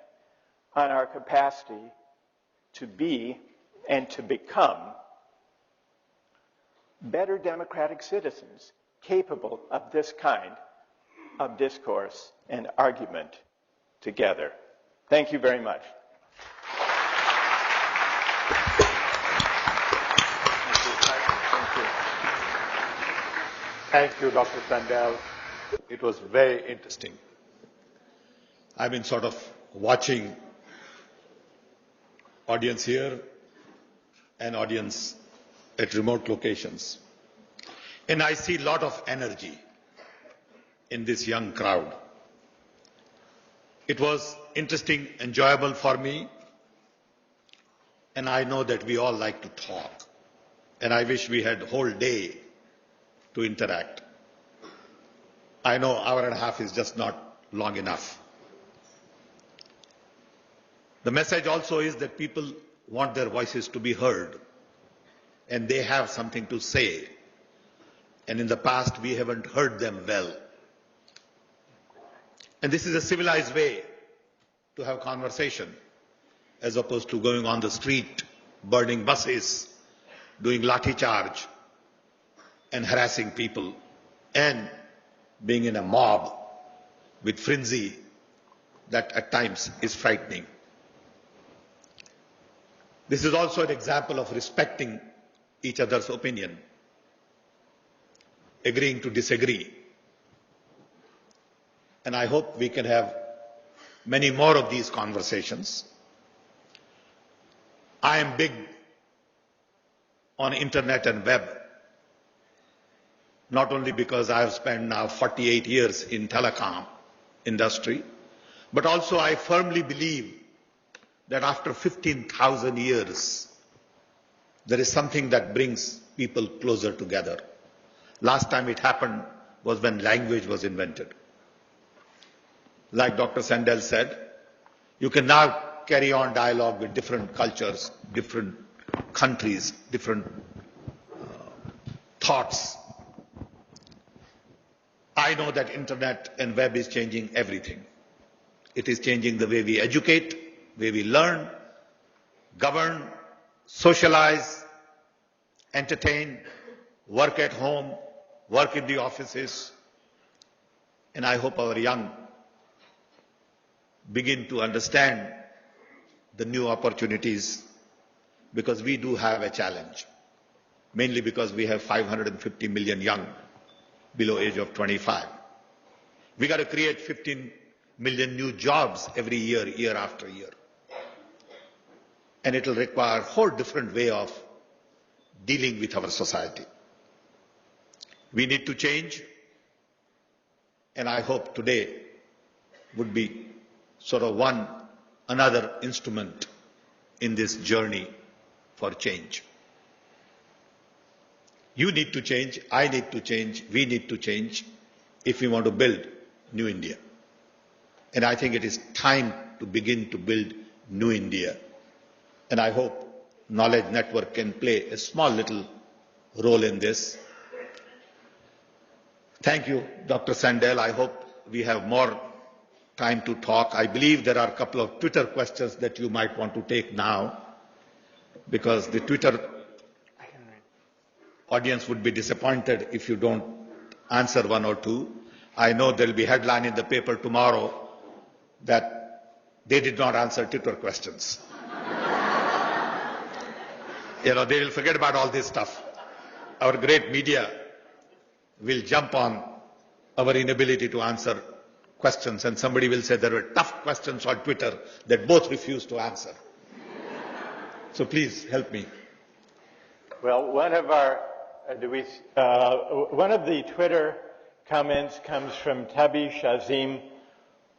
on our capacity to be and to become better democratic citizens capable of this kind of discourse and argument together. Thank you very much. Thank you, Dr. Sandel. It was very interesting. I've been sort of watching audience here and audience at remote locations. And I see a lot of energy in this young crowd. It was interesting, enjoyable for me, and I know that we all like to talk, and I wish we had a whole day to interact. I know hour and a half is just not long enough. The message also is that people want their voices to be heard, and they have something to say. And in the past, we haven't heard them well. And this is a civilized way to have conversation, as opposed to going on the street, burning buses, doing lathi charge, and harassing people, and being in a mob with frenzy that at times is frightening. This is also an example of respecting each other's opinion, agreeing to disagree. And I hope we can have many more of these conversations. I am big on internet and web, not only because I have spent now 48 years in telecom industry, but also I firmly believe that after 15,000 years, there is something that brings people closer together. Last time it happened was when language was invented. Like Dr. Sandel said, you can now carry on dialogue with different cultures, different countries, different thoughts. I know that internet and web is changing everything. It is changing the way we educate, way we learn, govern, socialize, entertain, work at home, work in the offices. And I hope our young begin to understand the new opportunities, because we do have a challenge, mainly because we have 550 million young below age of 25. We got to create 15 million new jobs every year, year after year. And it will require a whole different way of dealing with our society. We need to change, and I hope today would be sort of another instrument in this journey for change. You need to change, I need to change, we need to change if we want to build New India. And I think it is time to begin to build New India. And I hope Knowledge Network can play a small little role in this. Thank you, Dr. Sandel. I hope we have more time to talk. I believe there are a couple of Twitter questions that you might want to take now, because the Twitter audience would be disappointed if you don't answer one or two. I know there will be a headline in the paper tomorrow that they did not answer Twitter questions. They will forget about all this stuff. Our great media will jump on our inability to answer questions, and somebody will say there were tough questions on Twitter that both refused to answer. So please help me. Well, one of the Twitter comments comes from Tabish Azim,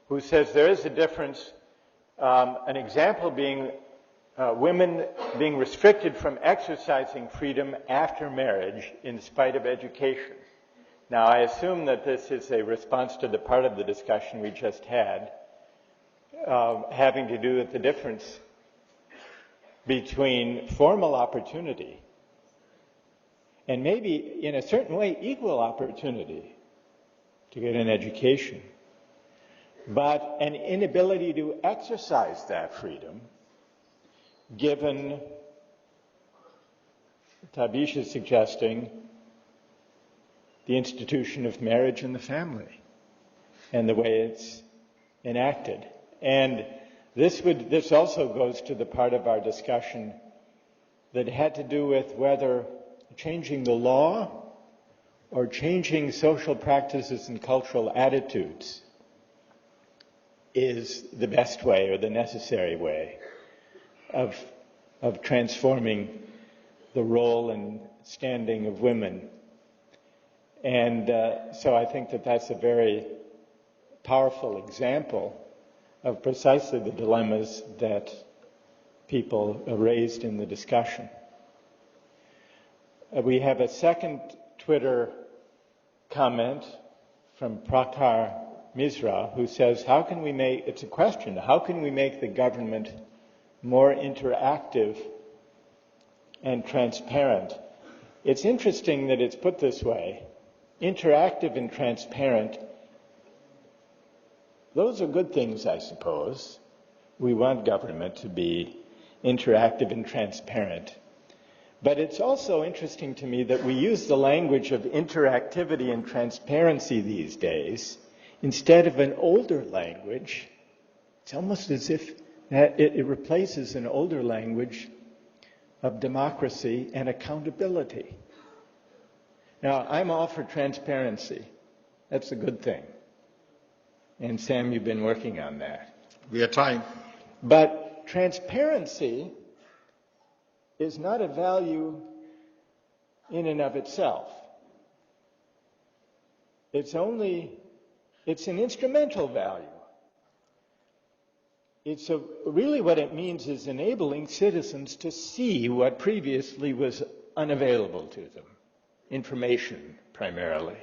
who says there is a difference, an example being women being restricted from exercising freedom after marriage in spite of education. Now, I assume that this is a response to the part of the discussion we just had, having to do with the difference between formal opportunity and maybe, in a certain way, equal opportunity to get an education, but an inability to exercise that freedom, given, Tabish is suggesting, the institution of marriage and the family and the way it's enacted. And this also goes to the part of our discussion that had to do with whether changing the law or changing social practices and cultural attitudes is the best way or the necessary way of transforming the role and standing of women. And so I think that that's a very powerful example of precisely the dilemmas that people raised in the discussion. We have a second Twitter comment from Prakhar Misra, who says, it's a question, how can we make the government more interactive and transparent? It's interesting that it's put this way. Interactive and transparent, those are good things, I suppose. We want government to be interactive and transparent. But it's also interesting to me that we use the language of interactivity and transparency these days instead of an older language. It's almost as if it replaces an older language of democracy and accountability. Now, I'm all for transparency. That's a good thing. And Sam, you've been working on that. We are trying. But transparency is not a value in and of itself. It's an instrumental value. Really what it means is enabling citizens to see what previously was unavailable to them. Information, primarily.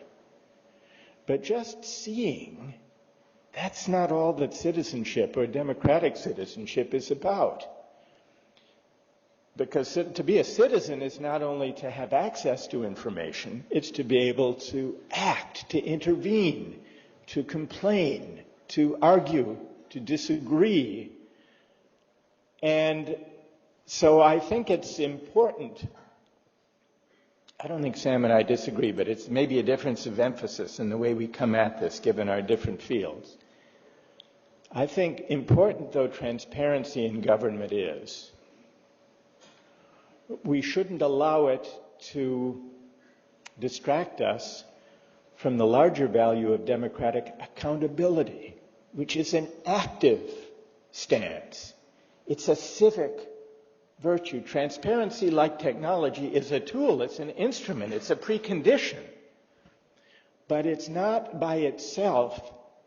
But just seeing, that's not all that citizenship or democratic citizenship is about. Because to be a citizen is not only to have access to information, it's to be able to act, to intervene, to complain, to argue, to disagree. And so I think it's important. I don't think Sam and I disagree, but it's maybe a difference of emphasis in the way we come at this, given our different fields. I think important, though transparency in government is, we shouldn't allow it to distract us from the larger value of democratic accountability, which is an active stance. It's a civic virtue. Transparency, like technology, is a tool, it's an instrument, it's a precondition. But it's not by itself,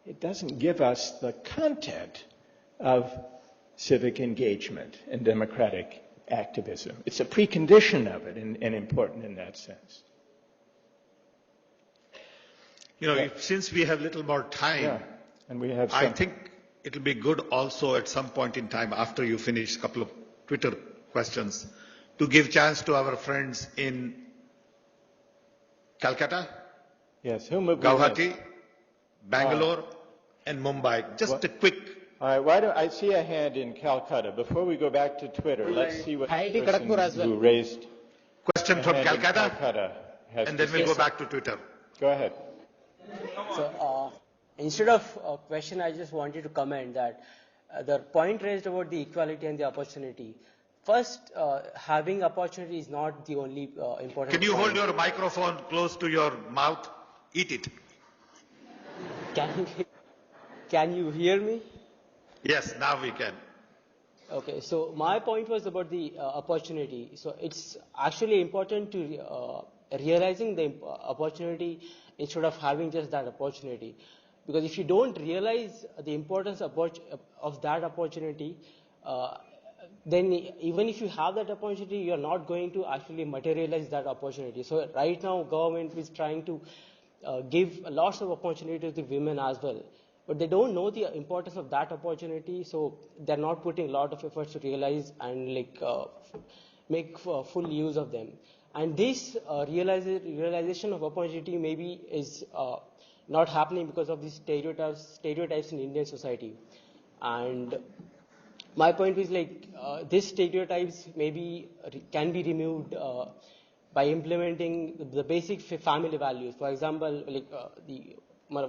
it doesn't give us the content of civic engagement and democratic activism. It's a precondition of it and important in that sense. Since we have little more time, and we have I think it'll be good also at some point in time after you finish a couple of Twitter questions to give chance to our friends in Calcutta, yes, Guwahati, Bangalore, and Mumbai. Just a quick. All right, I see a hand in Calcutta. Before we go back to Twitter, let's see what the person who raised question from Calcutta has and then we'll go back to Twitter. Go ahead. So, instead of a question, I just wanted to comment that the point raised about the equality and the opportunity. First, having opportunity is not the only important. Can you point. hold your microphone close to your mouth? Eat it. Can you hear me? Yes, now we can. Okay, so my point was about the opportunity. So it's actually important to realizing the opportunity instead of having just that opportunity. Because if you don't realize the importance of that opportunity, then even if you have that opportunity, you are not going to actually materialize that opportunity. So right now, government is trying to give lots of opportunity to women as well. But they don't know the importance of that opportunity, so they're not putting a lot of efforts to realize and make full use of them. And this realization of opportunity maybe is not happening because of these stereotypes in Indian society. And my point is these stereotypes maybe can be removed by implementing the basic family values. For example, my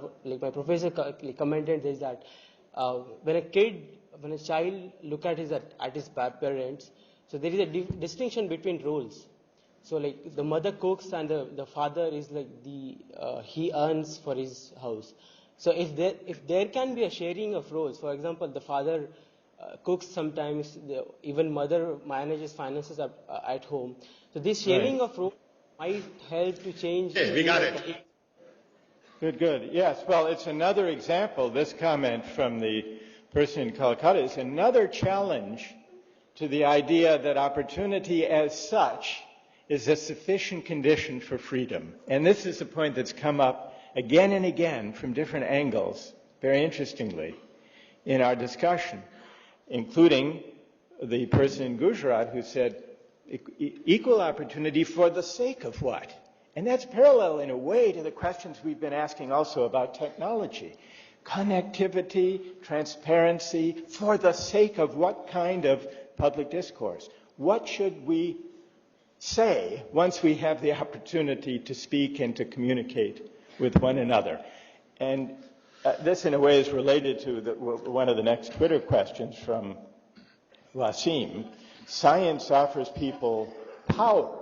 professor commented is that when a child look at his parents, so there is a distinction between roles. So the mother cooks and the father is he earns for his house. So if there can be a sharing of roles, for example, the father cooks sometimes, even mother manages finances at home. So this sharing of roles might help to change. Okay, we got it. Good. Yes, well, it's another example. This comment from the person in Calcutta is another challenge to the idea that opportunity as such is a sufficient condition for freedom. And this is a point that's come up again and again from different angles, very interestingly, in our discussion, including the person in Gujarat who said, equal opportunity for the sake of what? And that's parallel in a way to the questions we've been asking also about technology. Connectivity, transparency, for the sake of what kind of public discourse? What should we say once we have the opportunity to speak and to communicate with one another? And this in a way is related to one of the next Twitter questions from Wasim. Science offers people power,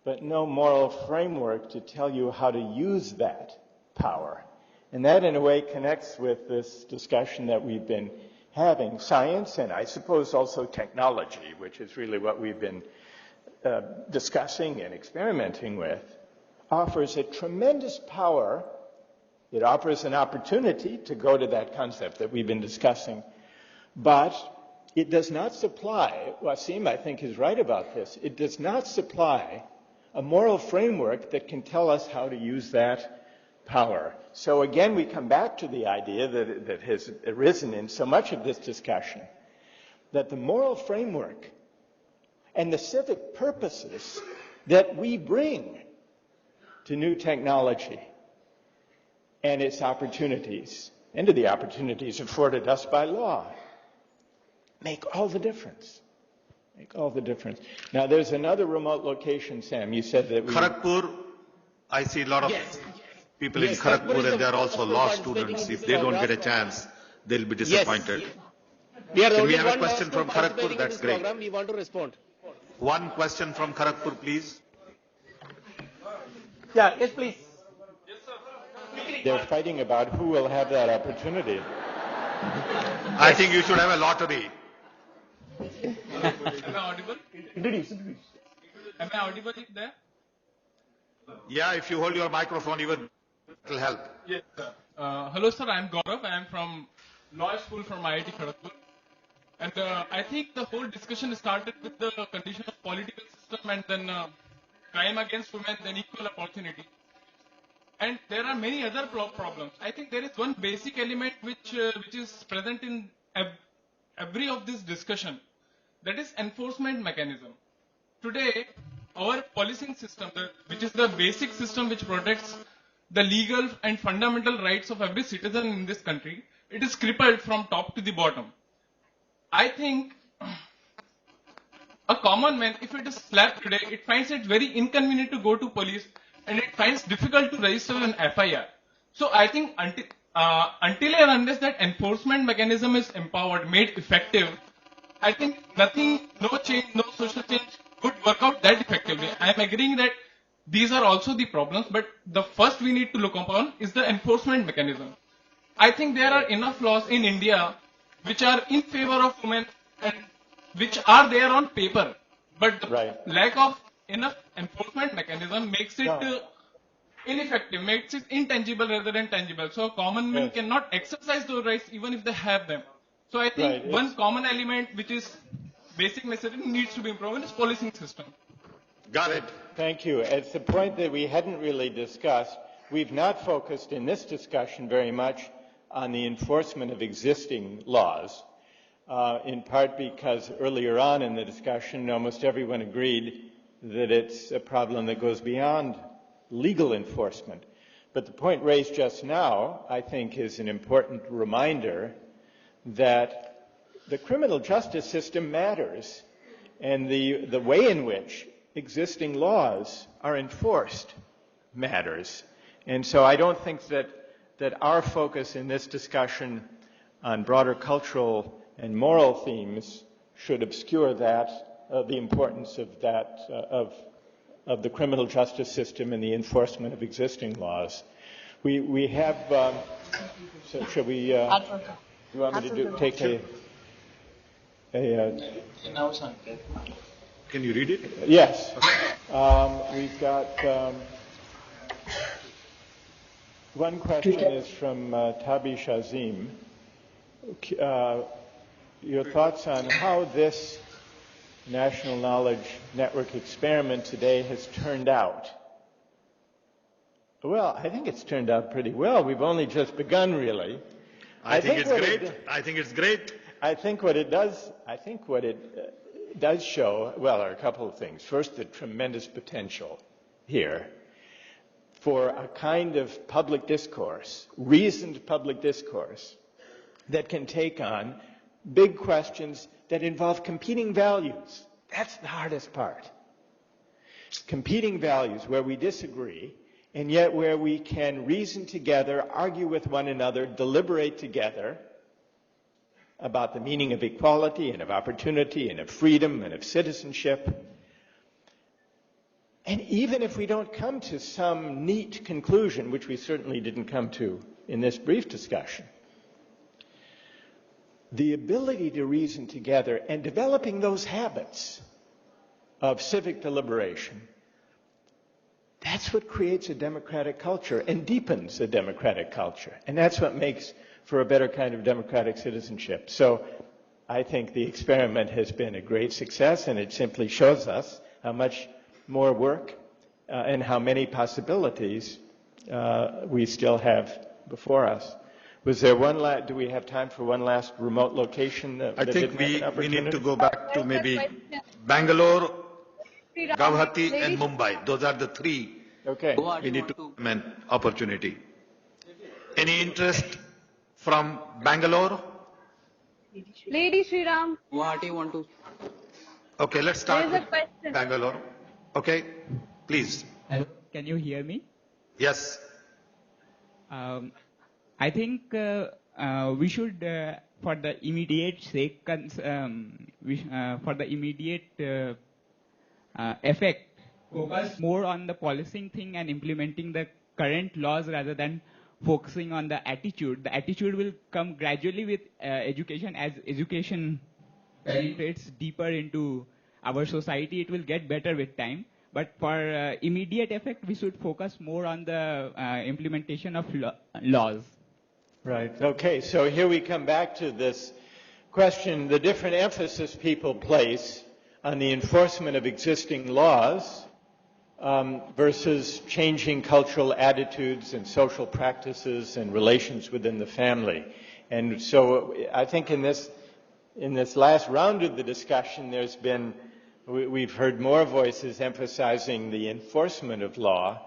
but no moral framework to tell you how to use that power. And that in a way connects with this discussion that we've been having. Science, and I suppose also technology, which is really what we've been discussing and experimenting with, offers a tremendous power. It offers an opportunity to go to that concept that we've been discussing. But it does not supply, Wasim I think is right about this, it does not supply a moral framework that can tell us how to use that power. So again, we come back to the idea that has arisen in so much of this discussion, that the moral framework and the civic purposes that we bring to new technology and its opportunities, and to the opportunities afforded us by law, make all the difference. Make all the difference. Now, there's another remote location, Sam. You said that Kharagpur, I see a lot of people in Kharagpur, and they are also law students. If they don't get a chance, they'll be disappointed. Can we have a question from Kharagpur? That's great. We want to respond. One question from Kharagpur, please. Yeah, yes, please. they're fighting about who will have that opportunity. I think you should have a lottery. Am I audible? Introduce. Am I audible there? Yeah, if you hold your microphone, even it will help. Yes, sir. Hello, sir. I am Gaurav. I am from Law School from IIT Kharagpur. And I think the whole discussion started with the condition of political system and then crime against women, then equal opportunity. And there are many other problems. I think there is one basic element which is present in every of this discussion. That is enforcement mechanism. Today, our policing system, which is the basic system which protects the legal and fundamental rights of every citizen in this country, it is crippled from top to the bottom. I think a common man, if it is slapped today, it finds it very inconvenient to go to police and it finds difficult to register an FIR. So I think until and unless that enforcement mechanism is empowered, made effective, I think nothing, no change, no social change could work out that effectively. I am agreeing that these are also the problems, but the first we need to look upon is the enforcement mechanism. I think there are enough laws in India which are in favor of women and which are there on paper, but the lack of enough enforcement mechanism makes it ineffective, makes it intangible rather than tangible. So common men cannot exercise those rights even if they have them. So I think one common element which is basic necessity needs to be improved is policing system. Got it. Thank you. It's a point that we hadn't really discussed. We've not focused in this discussion very much on the enforcement of existing laws, in part because earlier on in the discussion, almost everyone agreed that it's a problem that goes beyond legal enforcement. But the point raised just now, I think, is an important reminder that the criminal justice system matters, and the way in which existing laws are enforced matters. And so I don't think that our focus in this discussion on broader cultural and moral themes should obscure that, the importance of that, of the criminal justice system and the enforcement of existing laws. We have, so should we, you want me to take Can you read it? Yes. We've got, one question is from Tabi Shazim. Your thoughts on how this National Knowledge Network experiment today has turned out? Well, I think it's turned out pretty well. We've only just begun, really. I think it's great. I think it's great. I think what it does show, well, are a couple of things. First, the tremendous potential here for a kind of public discourse, reasoned public discourse, that can take on big questions that involve competing values. That's the hardest part. Competing values where we disagree, and yet where we can reason together, argue with one another, deliberate together about the meaning of equality and of opportunity and of freedom and of citizenship. And even if we don't come to some neat conclusion, which we certainly didn't come to in this brief discussion, the ability to reason together and developing those habits of civic deliberation, that's what creates a democratic culture and deepens a democratic culture. And that's what makes for a better kind of democratic citizenship. So I think the experiment has been a great success, and it simply shows us how much more work and how many possibilities we still have before us. Was there one last, do we have time for one last remote location? I think we need to go back to maybe Bangalore, Guwahati and Mumbai. Those are the three. Okay. We need to an opportunity. Any interest from Bangalore? Lady Sriram. Guwahati want to. Okay, let's start There is with a question. Bangalore. Okay, please. Hello, can you hear me? Yes. I think we should, for the immediate sake, for the immediate effect, focus more on the policing thing and implementing the current laws rather than focusing on the attitude. The attitude will come gradually with education. As education penetrates deeper into our society, it will get better with time. But for immediate effect, we should focus more on the implementation of laws. Right. Okay, so here we come back to this question, the different emphasis people place on the enforcement of existing laws versus changing cultural attitudes and social practices and relations within the family. And so I think in this last round of the discussion, we've heard more voices emphasizing the enforcement of law,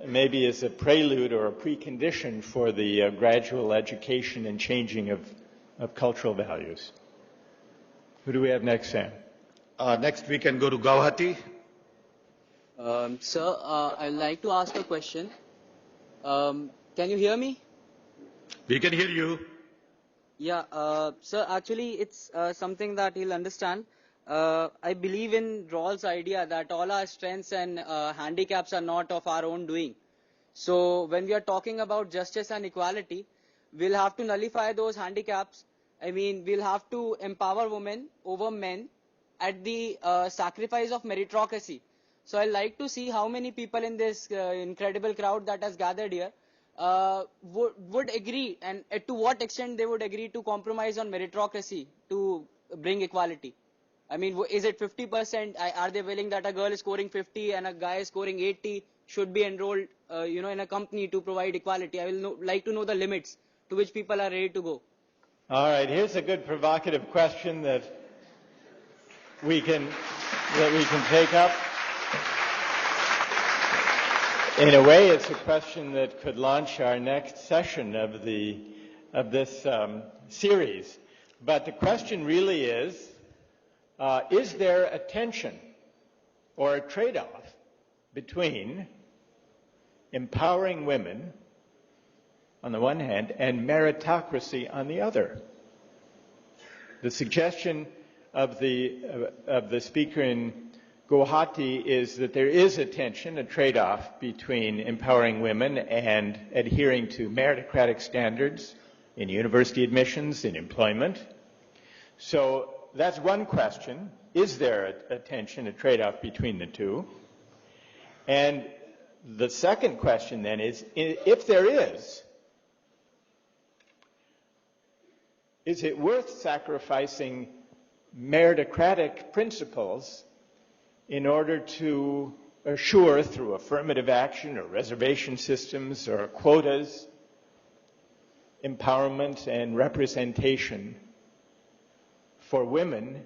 maybe as a prelude or a precondition for the gradual education and changing of cultural values. Who do we have next, Sam? Next we can go to Guwahati. Sir, I'd like to ask a question. Can you hear me? We can hear you. Yeah, sir, actually it's something that you'll understand. I believe in Rawls' idea that all our strengths and handicaps are not of our own doing. So when we are talking about justice and equality, we'll have to nullify those handicaps. I mean, we'll have to empower women over men at the sacrifice of meritocracy. So I'd like to see how many people in this incredible crowd that has gathered here would agree, and to what extent they would agree to compromise on meritocracy to bring equality. I mean, is it 50%? Are they willing that a girl is scoring 50 and a guy is scoring 80 should be enrolled, in a company to provide equality? I will like to know the limits to which people are ready to go. All right, here's a good provocative question that we can take up. In a way, it's a question that could launch our next session of this series. But the question really is there a tension or a trade-off between empowering women on the one hand and meritocracy on the other? The suggestion of the speaker in Guwahati is that there is a tension, a trade-off between empowering women and adhering to meritocratic standards in university admissions, in employment. So that's one question. Is there a tension, a trade-off between the two? And the second question then is, if there is it worth sacrificing meritocratic principles in order to assure through affirmative action or reservation systems or quotas empowerment and representation for women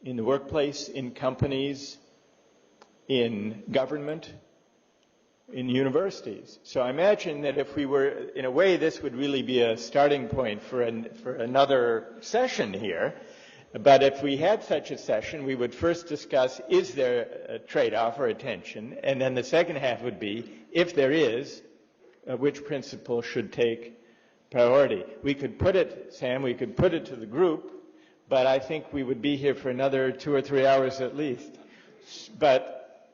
in the workplace, in companies, in government, in universities? So I imagine that if we were, in a way, this would really be a starting point for another session here. But if we had such a session, we would first discuss, is there a trade-off or a tension? And then the second half would be, if there is, which principle should take priority? We could put it, Sam, we could put it to the group, but I think we would be here for another 2 or 3 hours at least. But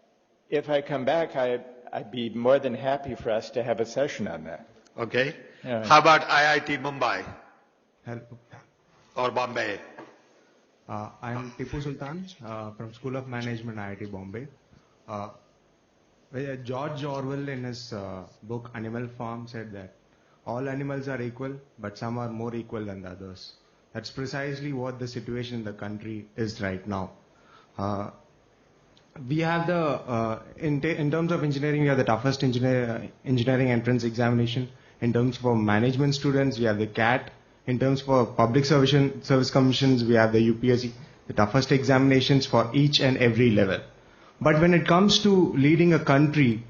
if I come back, I'd be more than happy for us to have a session on that. Okay. How about IIT Mumbai? Hello. Or Bombay? I am Tipu Sultan from School of Management, IIT Bombay. George Orwell in his book Animal Farm said that all animals are equal, but some are more equal than the others. That's precisely what the situation in the country is right now. We have the, in terms of engineering, we have the toughest engineering entrance examination. In terms for management students, we have the CAT. In terms for public service commissions, we have the UPSC, the toughest examinations for each and every level. But when it comes to leading a country,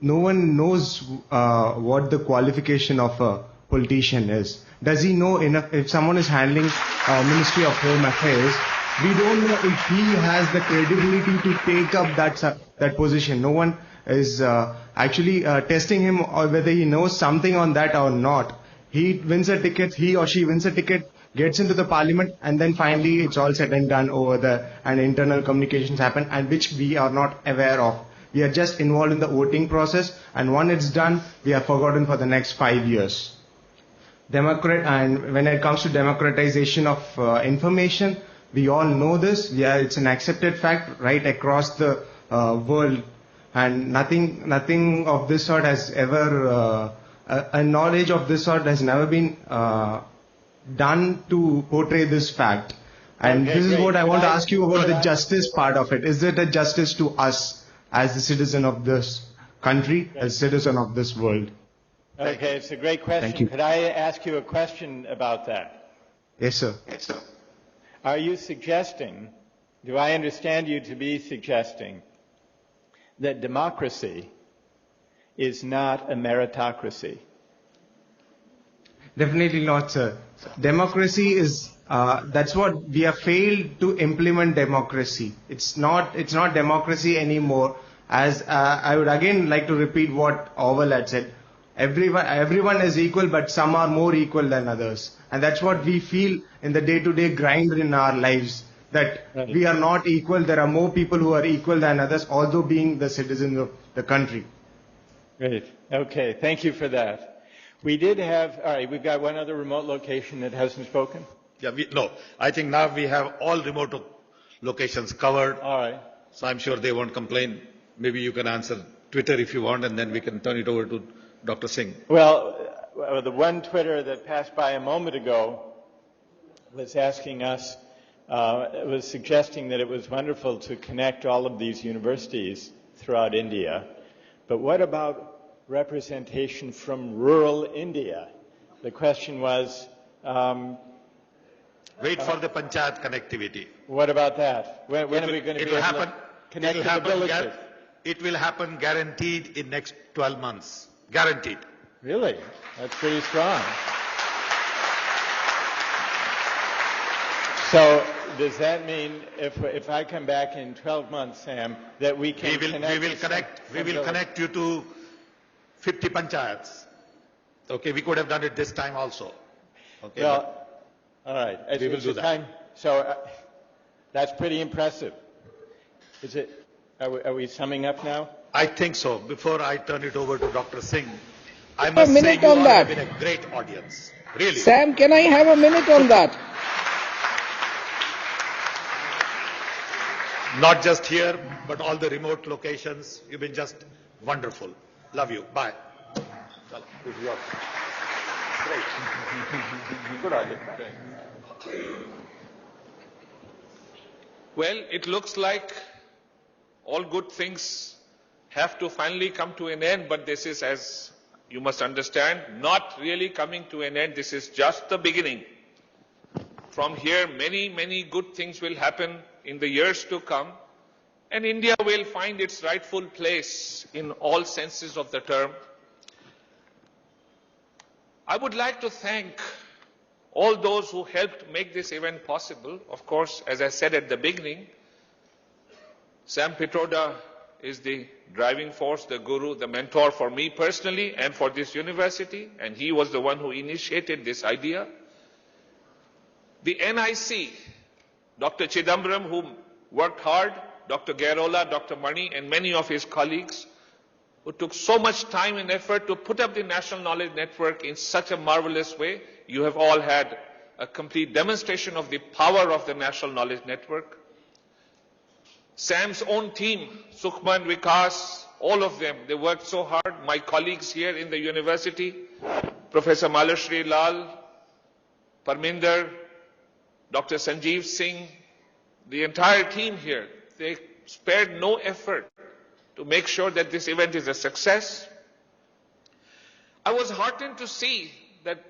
no one knows what the qualification of a politician is. Does he know enough? If someone is handling Ministry of Home Affairs, we don't know if he has the credibility to take up that position. No one is actually testing him or whether he knows something on that or not. He wins a ticket, he or she wins a ticket, gets into the parliament, and then finally it's all said and done over there, and internal communications happen, and which we are not aware of. We are just involved in the voting process, and when it's done, we are forgotten for the next 5 years. And when it comes to democratization of information, we all know this. It's an accepted fact right across the world, and nothing of this sort has ever. A knowledge of this sort has never been done to portray this fact. And this is what I want to ask you about the justice part of it. Is it a justice to us as a citizen of this country, as a citizen of this world? Okay, it's a great question. Thank you. Could I ask you a question about that? Yes, sir. Are you suggesting, do I understand you to be suggesting, that democracy is not a meritocracy? Definitely not, sir. Democracy is, that's what we have failed to implement democracy. It's not democracy anymore. As I would again like to repeat what Orwell had said. Everyone is equal, but some are more equal than others. And that's what we feel in the day-to-day grind in our lives. That we are not equal. There are more people who are equal than others, although being the citizens of the country. Great. Okay. Thank you for that. We did have, all right, we've got one other remote location that hasn't spoken. Yeah, no. I think now we have all remote locations covered. All right. So I'm sure they won't complain. Maybe you can answer Twitter if you want, and then we can turn it over to Dr. Singh. Well, the one Twitter that passed by a moment ago was asking us, was suggesting that it was wonderful to connect all of these universities throughout India. But what about representation from rural India? The question was... wait for the panchayat connectivity. What about that? When are we going to be able to connect to the villages? It will happen guaranteed in next 12 months. Guaranteed. Really? That's pretty strong. So does that mean if I come back in 12 months, Sam, that we can we will connect you to 50 panchayats. Okay, we could have done it this time also. Okay. Well, all right. We will do that. So that's pretty impressive. Are we summing up now? I think so. Before I turn it over to Dr. Singh, I A must say minute you on all that. have been a great audience. Really. Sam, can I have a minute on that? Not just here, but all the remote locations. You've been just wonderful. Love you. Bye. This is yours. Great. Good idea. Well, it looks like all good things have to finally come to an end, but this is, as you must understand, not really coming to an end. This is just the beginning. From here, many, many good things will happen in the years to come, and India will find its rightful place in all senses of the term. I would like to thank all those who helped make this event possible. Of course, as I said at the beginning, Sam Pitroda is the driving force, the guru, the mentor for me personally and for this university, and he was the one who initiated this idea. The NIC, Dr. Chidambaram, who worked hard, Dr. Gairola, Dr. Mani, and many of his colleagues, who took so much time and effort to put up the National Knowledge Network in such a marvelous way. You have all had a complete demonstration of the power of the National Knowledge Network. Sam's own team, Sukhman, Vikas, all of them, they worked so hard. My colleagues here in the university, Professor Malashri Lal, Parminder, Dr. Sanjeev Singh, the entire team here, they spared no effort to make sure that this event is a success. I was heartened to see that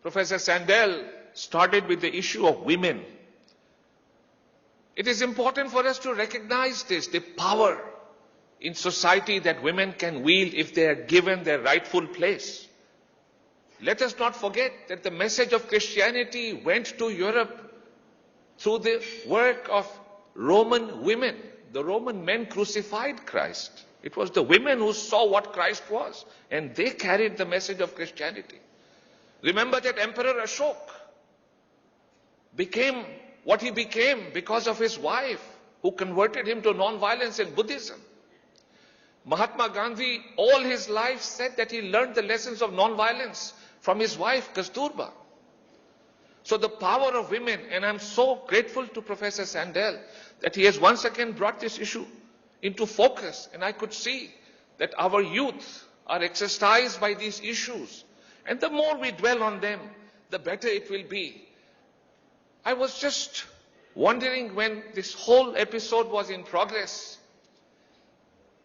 Professor Sandel started with the issue of women. It is important for us to recognize this, the power in society that women can wield if they are given their rightful place. Let us not forget that the message of Christianity went to Europe through the work of Roman women. The Roman men crucified Christ. It was the women who saw what Christ was, and they carried the message of Christianity. Remember that Emperor Ashok became what he became because of his wife, who converted him to non-violence in Buddhism. Mahatma Gandhi, all his life, said that he learned the lessons of non-violence from his wife, Kasturba. So the power of women, and I'm so grateful to Professor Sandel that he has once again brought this issue into focus, and I could see that our youth are exercised by these issues, and the more we dwell on them, the better it will be. I was just wondering when this whole episode was in progress,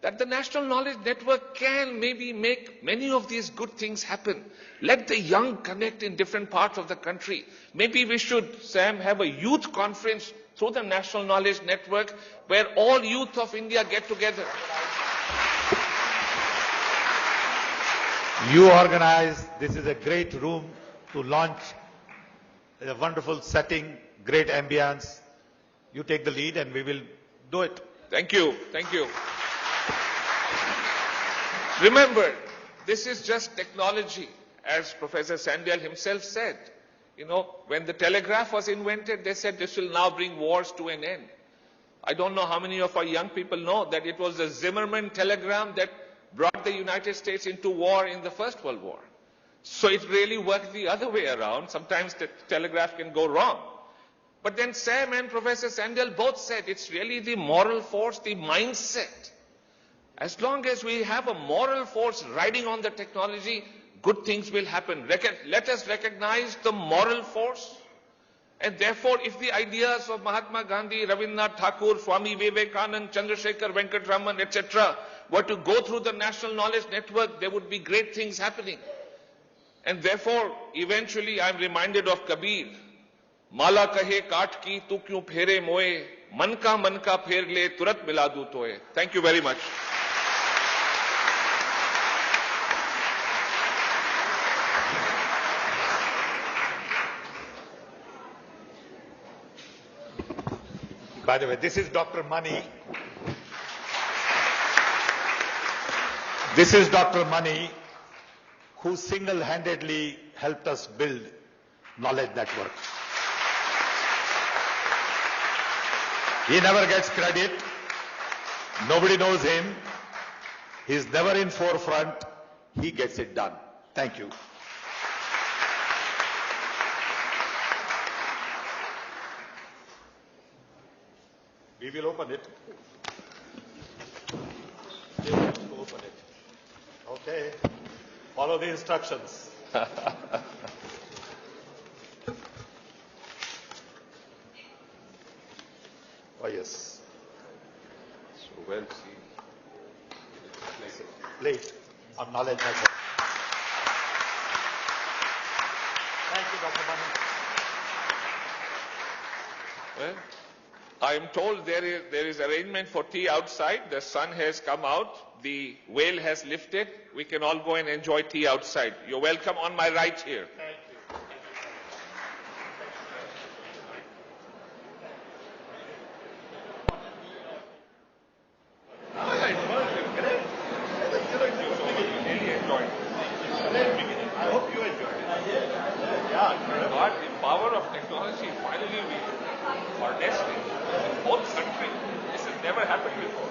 that the National Knowledge Network can maybe make many of these good things happen. Let the young connect in different parts of the country. Maybe we should, Sam, have a youth conference through the National Knowledge Network where all youth of India get together. You organize, this is a great room to launch, a wonderful setting, great ambience. You take the lead and we will do it. Thank you. Thank you. Remember, this is just technology, as Professor Sandel himself said. You know, when the telegraph was invented, they said this will now bring wars to an end. I don't know how many of our young people know that it was the Zimmerman telegram that brought the United States into war in the First World War. So it really worked the other way around. Sometimes the telegraph can go wrong. But then Sam and Professor Sandel both said it's really the moral force, the mindset. As long as we have a moral force riding on the technology, good things will happen. Let us recognize the moral force. And therefore, if the ideas of Mahatma Gandhi, Rabindranath Tagore, Swami Vivekanand, Chandrasekhar Venkatraman, etc. were to go through the National Knowledge Network, there would be great things happening. And therefore, eventually, I'm reminded of Kabir. Mala kahe kaat ki, tu kyun phere moe, man ka pher le, turat mila du toye. Thank you very much. By the way, this is Dr. Mani. This is Dr. Mani, who single-handedly helped us build Knowledge Network. He never gets credit. Nobody knows him. He's never in forefront. He gets it done. Thank you. We will open it. We will open it. Okay. Follow the instructions. Oh yes. So well seen. Late. Acknowledge myself. Thank you, Dr. Mani. Well, I am told there is arrangement for tea outside. The sun has come out. The veil has lifted. We can all go and enjoy tea outside. You're welcome on my right here. Thank you. I hope you enjoyed it. Yeah, God, the power of technology, finally we harnessed it. The whole country. This has never happened before.